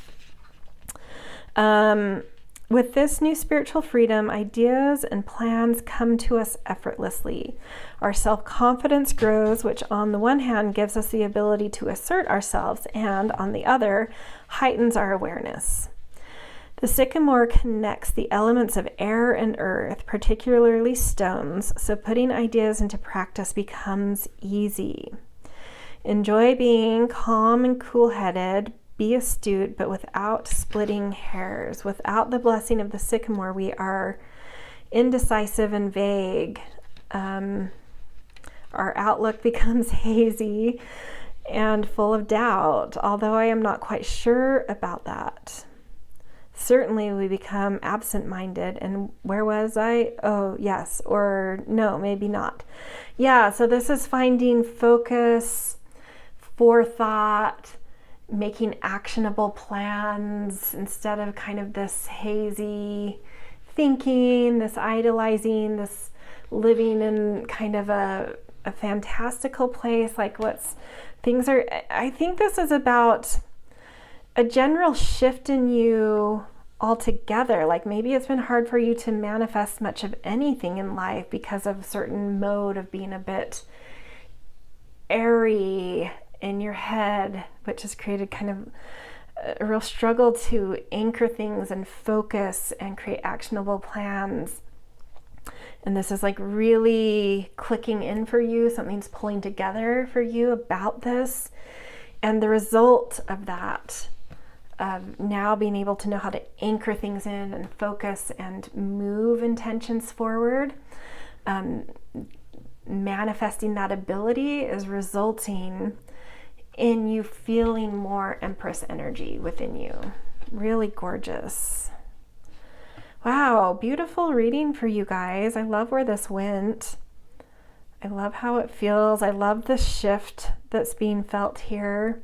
With this new spiritual freedom, ideas and plans come to us effortlessly. Our self-confidence grows, which on the one hand gives us the ability to assert ourselves, and on the other, heightens our awareness. The sycamore connects the elements of air and earth, particularly stones, so putting ideas into practice becomes easy. Enjoy being calm and cool-headed. Be astute, but without splitting hairs. Without the blessing of the sycamore, we are indecisive and vague. Our outlook becomes hazy and full of doubt, although I am not quite sure about that. Certainly, we become absent-minded. And where was I? Oh, yes, or no, maybe not. Yeah, so this is finding focus, forethought, making actionable plans instead of kind of this hazy thinking, this idolizing, this living in kind of a fantastical place. Like I think this is about a general shift in you altogether. Like maybe it's been hard for you to manifest much of anything in life because of a certain mode of being a bit airy in your head, which has created kind of a real struggle to anchor things and focus and create actionable plans. And this is like really clicking in for you. Something's pulling together for you about this. And the result of that, now being able to know how to anchor things in and focus and move intentions forward, manifesting that ability is resulting in you feeling more Empress energy within you. Really gorgeous. Wow, beautiful reading for you guys. I love where this went. I love how it feels. I love the shift that's being felt here.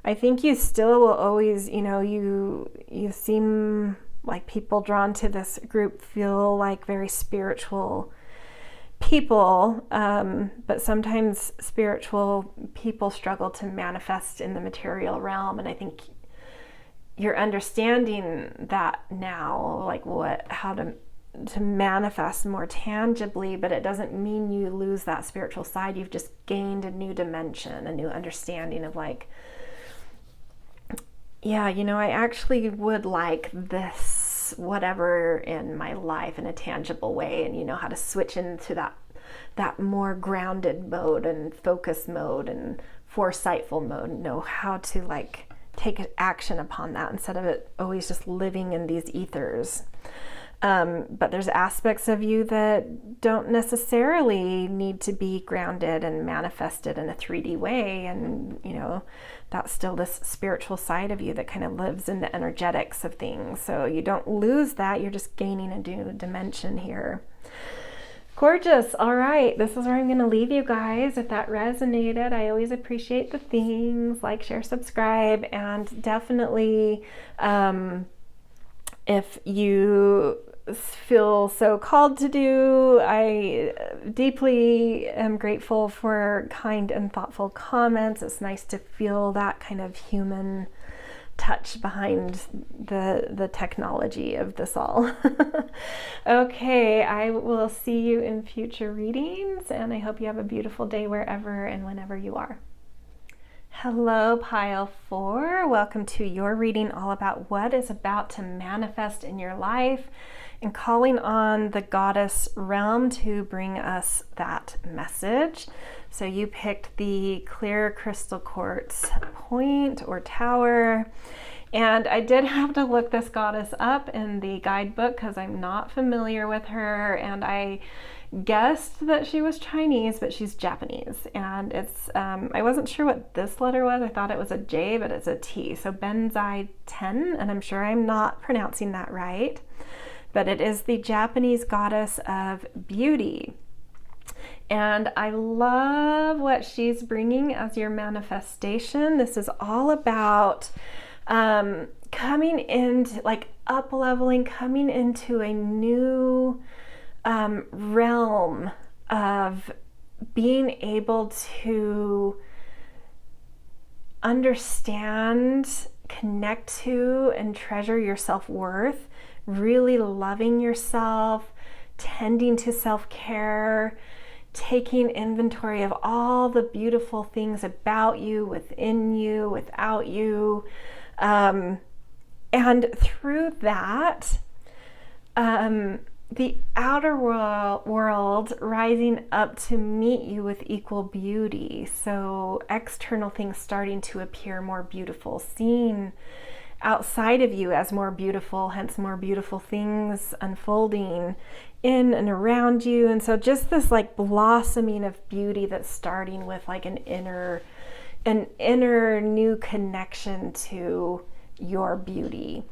I think you still will always, you seem like people drawn to this group feel like very spiritual people, but sometimes spiritual people struggle to manifest in the material realm, and I think you're understanding that now, like how to manifest more tangibly, but it doesn't mean you lose that spiritual side. You've just gained a new dimension, a new understanding of like, yeah, I actually would like this whatever in my life in a tangible way, and how to switch into that more grounded mode and focus mode and foresightful mode, and know how to like take action upon that instead of it always just living in these ethers. But there's aspects of you that don't necessarily need to be grounded and manifested in a 3D way, and that's still this spiritual side of you that kind of lives in the energetics of things. So you don't lose that, you're just gaining a new dimension here. Gorgeous. All right, this is where I'm going to leave you guys. If that resonated, I always appreciate the things like, share, subscribe, and definitely if you feel so called to do, I deeply am grateful for kind and thoughtful comments. It's nice to feel that kind of human touch behind the technology of this all. Okay, I will see you in future readings, and I hope you have a beautiful day wherever and whenever you are. Hello, Pile 4. Welcome to your reading all about what is about to manifest in your life, and calling on the goddess realm to bring us that message. So you picked the clear crystal quartz point or tower, and I did have to look this goddess up in the guidebook because I'm not familiar with her, and I guessed that she was Chinese, but she's Japanese, and it's I wasn't sure what this letter was. I thought it was a J, but it's a T, so Benzai 10, and I'm sure I'm not pronouncing that right, but it is the Japanese goddess of beauty. And I love what she's bringing as your manifestation. This is all about coming into, like, up-leveling, coming into a new realm of being able to understand, connect to, and treasure your self-worth, really loving yourself, tending to self-care, taking inventory of all the beautiful things about you, within you, without you. And through that, the outer world rising up to meet you with equal beauty. So external things starting to appear more beautiful, seen outside of you as more beautiful, hence more beautiful things unfolding in and around you. And so just this like blossoming of beauty that's starting with like an inner new connection to your beauty,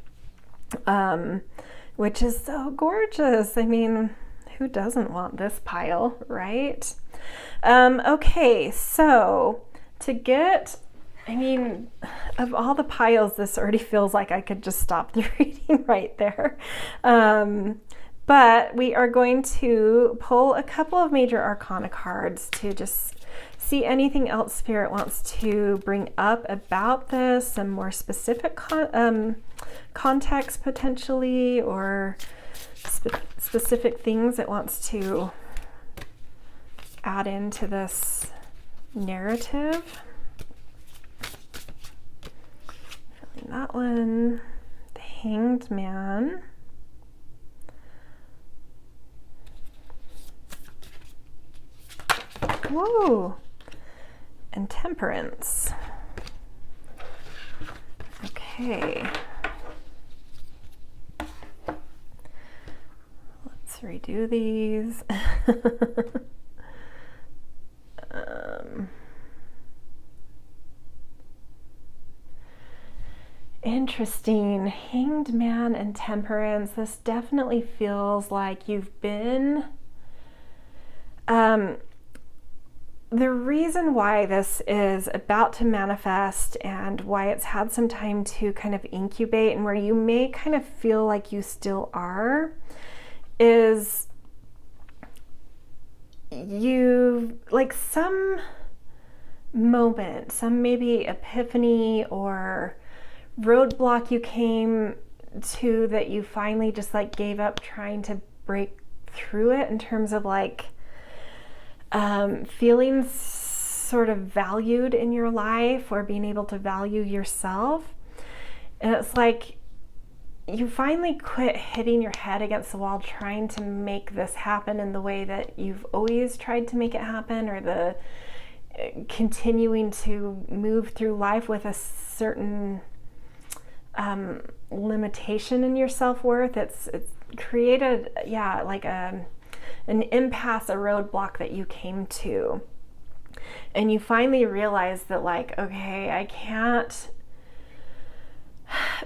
which is so gorgeous. I mean, who doesn't want this pile, right? Okay, so to get, I mean, of all the piles, this already feels like I could just stop the reading right there. But we are going to pull a couple of major arcana cards to just see anything else Spirit wants to bring up about this, some more specific context potentially, or specific things it wants to add into this narrative. That one, the Hanged Man. Whoa, and Temperance. Okay. Let's redo these. Interesting. Hanged Man and Temperance. This definitely feels like you've been the reason why this is about to manifest and why it's had some time to kind of incubate, and where you may kind of feel like you still are, is you like some moment, some maybe epiphany or roadblock you came to that you finally just like gave up trying to break through it, in terms of like feeling sort of valued in your life, or being able to value yourself. And it's like you finally quit hitting your head against the wall trying to make this happen in the way that you've always tried to make it happen, or the continuing to move through life with a certain limitation in your self-worth. It's created, like an impasse, a roadblock that you came to. And you finally realize that like, okay, I can't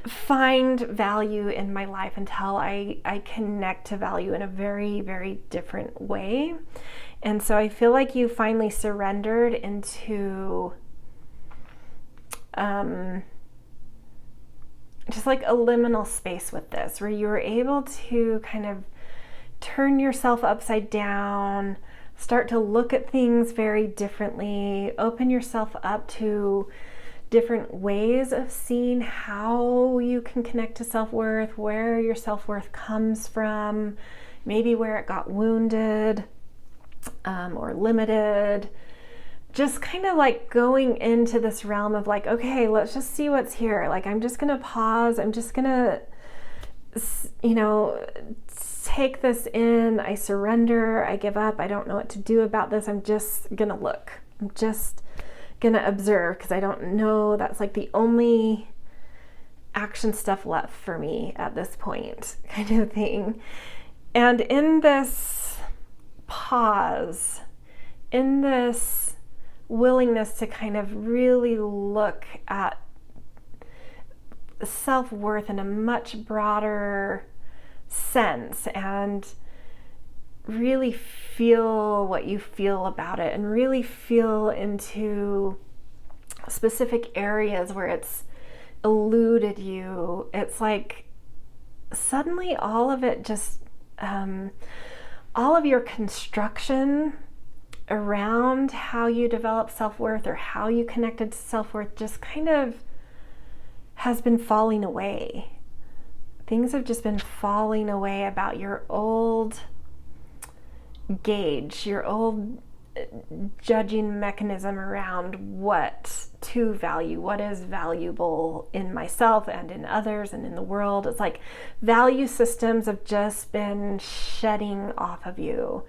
find value in my life until I connect to value in a very, very different way. And so I feel like you finally surrendered into just like a liminal space with this, where you were able to kind of turn yourself upside down, start to look at things very differently, open yourself up to different ways of seeing how you can connect to self-worth, where your self-worth comes from, maybe where it got wounded or limited. Just kind of like going into this realm of like, okay, let's just see what's here. Like, I'm just gonna pause. I'm just gonna, take this in. I surrender. I give up. I don't know what to do about this. I'm just gonna look. I'm just gonna observe, because I don't know. That's like the only action stuff left for me at this point, kind of thing. And in this pause, in this willingness to kind of really look at self-worth in a much broader sense, and really feel what you feel about it, and really feel into specific areas where it's eluded you. It's like suddenly all of it just all of your construction around how you develop self-worth or how you connected to self-worth just kind of has been falling away. Things have just been falling away about your old gauge, your old judging mechanism around what to value, what is valuable in myself and in others and in the world. It's like value systems have just been shedding off of you,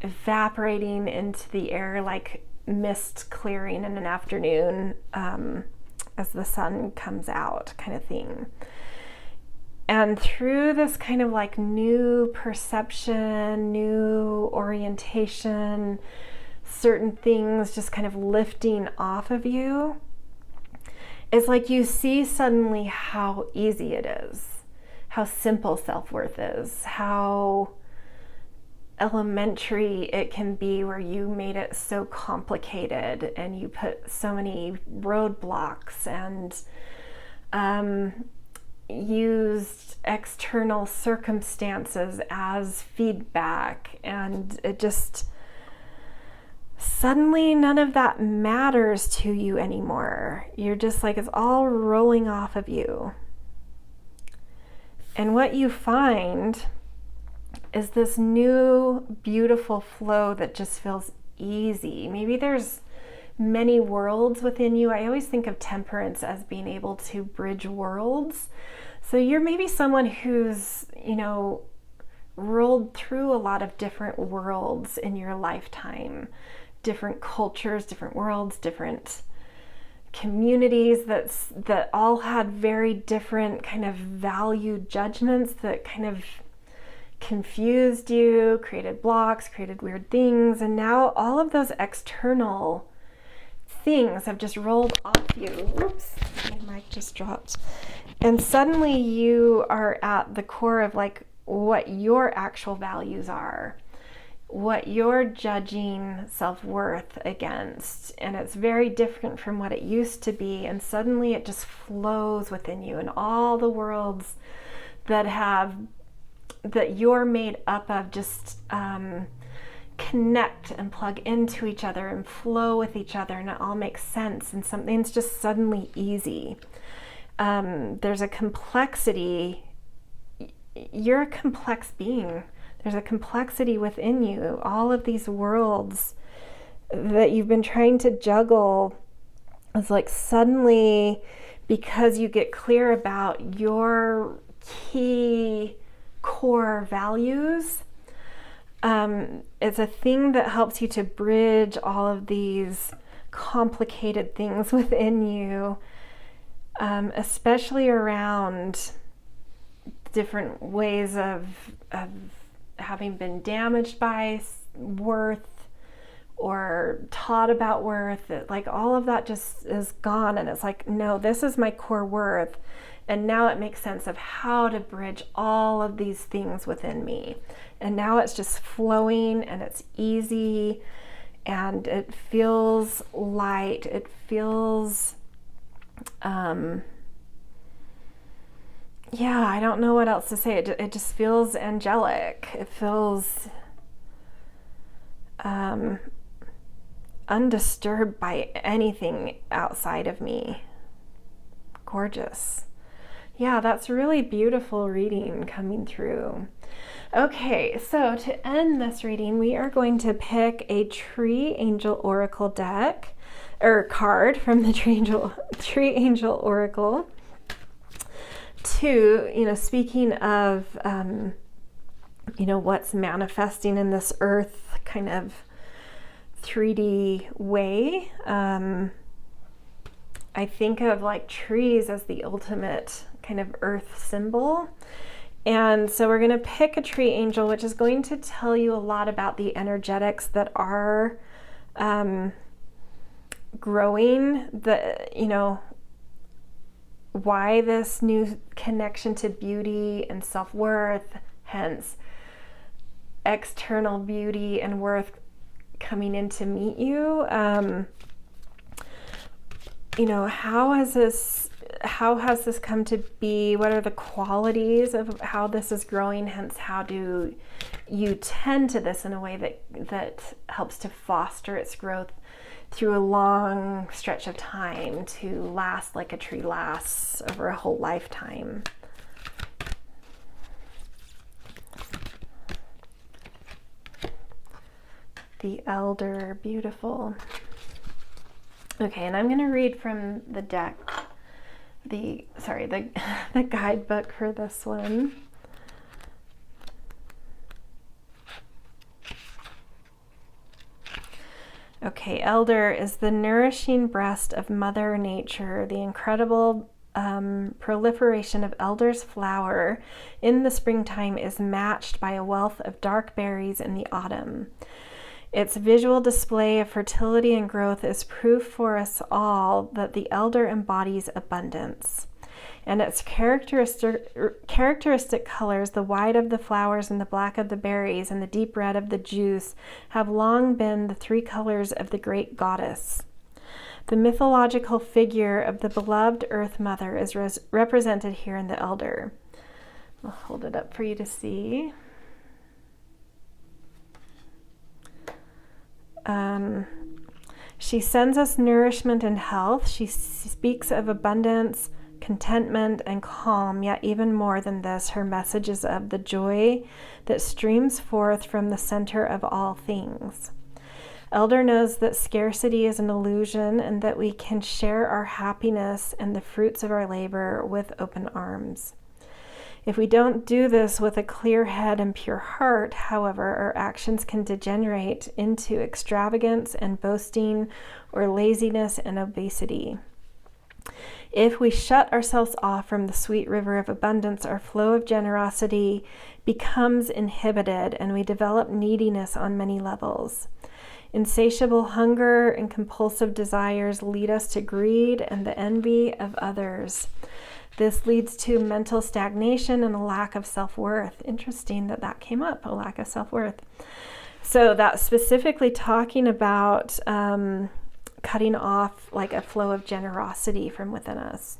evaporating into the air like mist clearing in an afternoon as the sun comes out, kind of thing. And through this kind of like new perception, new orientation, certain things just kind of lifting off of you, it's like you see suddenly how easy it is, how simple self-worth is, how elementary it can be, where you made it so complicated and you put so many roadblocks and used external circumstances as feedback, and it just suddenly none of that matters to you anymore. You're just like, it's all rolling off of you. And what you find is this new beautiful flow that just feels easy. Maybe there's many worlds within you. I always think of temperance as being able to bridge worlds. So you're maybe someone who's, rolled through a lot of different worlds in your lifetime, different cultures, different worlds, different communities that all had very different kind of value judgments that kind of confused you, created blocks, created weird things, and now all of those external things have just rolled off you. Oops, my mic just dropped. And suddenly you are at the core of like what your actual values are, what you're judging self-worth against, and it's very different from what it used to be, and suddenly it just flows within you, and all the worlds that you're made up of just connect and plug into each other and flow with each other, and it all makes sense, and something's just suddenly easy. There's a complexity. You're a complex being. There's a complexity within you. All of these worlds that you've been trying to juggle is like suddenly, because you get clear about your key core values, it's a thing that helps you to bridge all of these complicated things within you, especially around different ways of having been damaged by worth or taught about worth. Like all of that just is gone, and it's like, no, this is my core worth. And now it makes sense of how to bridge all of these things within me. And now it's just flowing, and it's easy, and it feels light. It feels, I don't know what else to say. It just feels angelic. It feels undisturbed by anything outside of me. Gorgeous. Yeah, that's really beautiful reading coming through. Okay, so to end this reading, we are going to pick a Tree Angel Oracle deck, or card from the Tree Angel Oracle. To, speaking of, what's manifesting in this earth kind of 3D way, I think of like trees as the ultimate kind of earth symbol. And so we're going to pick a tree angel, which is going to tell you a lot about the energetics that are growing, why this new connection to beauty and self-worth, hence external beauty and worth coming in to meet you. How has this come to be? What are the qualities of how this is growing? Hence, how do you tend to this in a way that helps to foster its growth through a long stretch of time, to last like a tree lasts over a whole lifetime. The Elder, beautiful. Okay, and I'm going to read from the deck, the guidebook for this one. Okay, Elder is the nourishing breast of Mother Nature. The incredible proliferation of Elder's flower in the springtime is matched by a wealth of dark berries in the autumn. Its visual display of fertility and growth is proof for us all that the Elder embodies abundance. And its characteristic colors, the white of the flowers and the black of the berries and the deep red of the juice, have long been the three colors of the great goddess. The mythological figure of the beloved Earth Mother is represented here in the Elder. I'll hold it up for you to see. She sends us nourishment and health. She speaks of abundance, contentment, and calm, yet even more than this, her message is of the joy that streams forth from the center of all things. Elder knows that scarcity is an illusion and that we can share our happiness and the fruits of our labor with open arms. If we don't do this with a clear head and pure heart, however, our actions can degenerate into extravagance and boasting, or laziness and obesity. If we shut ourselves off from the sweet river of abundance, our flow of generosity becomes inhibited and we develop neediness on many levels. Insatiable hunger and compulsive desires lead us to greed and the envy of others. This leads to mental stagnation and a lack of self-worth. Interesting that came up, a lack of self-worth. So that's specifically talking about cutting off like a flow of generosity from within us.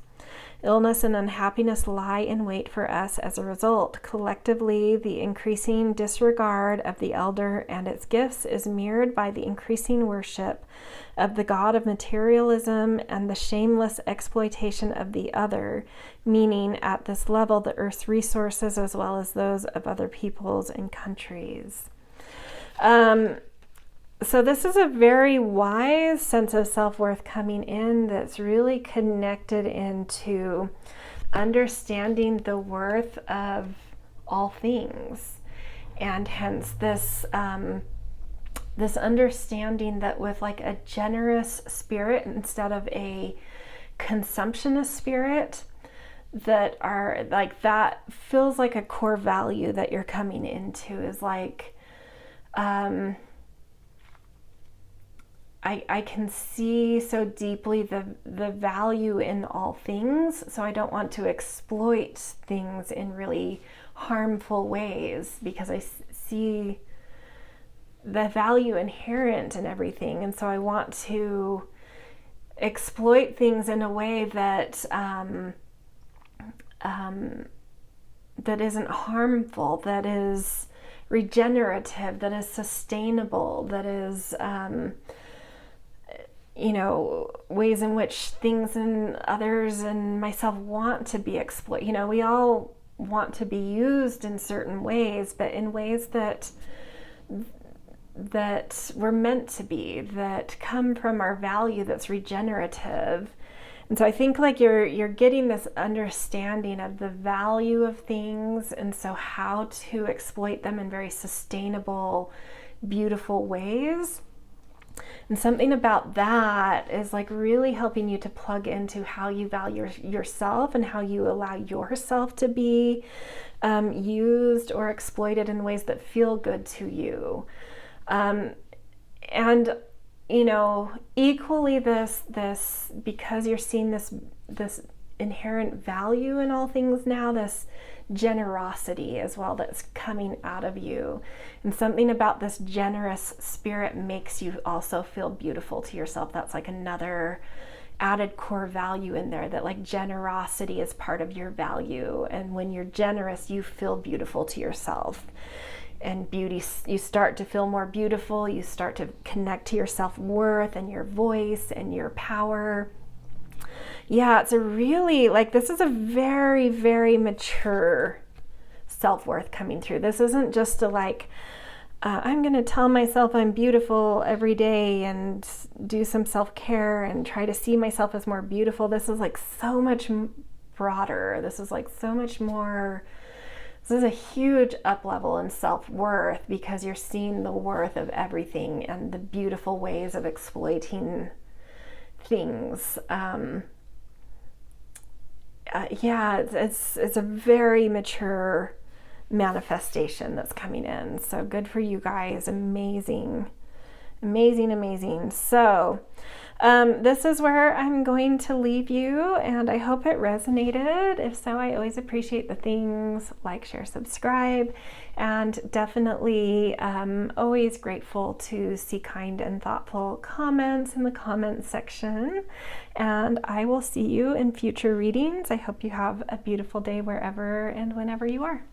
Illness and unhappiness lie in wait for us as a result. Collectively, the increasing disregard of the Elder and its gifts is mirrored by the increasing worship of the god of materialism and the shameless exploitation of the other, meaning at this level the Earth's resources as well as those of other peoples and countries. So this is a very wise sense of self-worth coming in that's really connected into understanding the worth of all things. And hence this this understanding that with like a generous spirit instead of a consumptionist spirit, that are like, that feels like a core value that you're coming into, is like I can see so deeply the value in all things, so I don't want to exploit things in really harmful ways, because I see the value inherent in everything, and so I want to exploit things in a way that that isn't harmful, that is regenerative, that is sustainable, that is ways in which things and others and myself want to be exploited. We all want to be used in certain ways, but in ways that we're meant to be, that come from our value, that's regenerative. And so I think like you're getting this understanding of the value of things, and so how to exploit them in very sustainable, beautiful ways. And something about that is like really helping you to plug into how you value yourself and how you allow yourself to be used or exploited in ways that feel good to you. And equally this because you're seeing this inherent value in all things now, this generosity as well that's coming out of you. And something about this generous spirit makes you also feel beautiful to yourself. That's like another added core value in there, that like generosity is part of your value. And when you're generous, you feel beautiful to yourself. and beauty. You start to feel more beautiful. You start to connect to your self-worth and your voice and your power. Yeah, it's a really, like, this is a very, very mature self-worth coming through. This isn't just a like, I'm going to tell myself I'm beautiful every day and do some self-care and try to see myself as more beautiful. This is like so much broader. This is like so much more, this is a huge up level in self-worth, because you're seeing the worth of everything and the beautiful ways of exploiting things. Yeah, it's a very mature manifestation that's coming in. So good for you guys. Amazing, amazing, amazing. So this is where I'm going to leave you, and I hope it resonated. If so, I always appreciate the things like, share, subscribe, and definitely always grateful to see kind and thoughtful comments in the comments section. And I will see you in future readings. I hope you have a beautiful day wherever and whenever you are.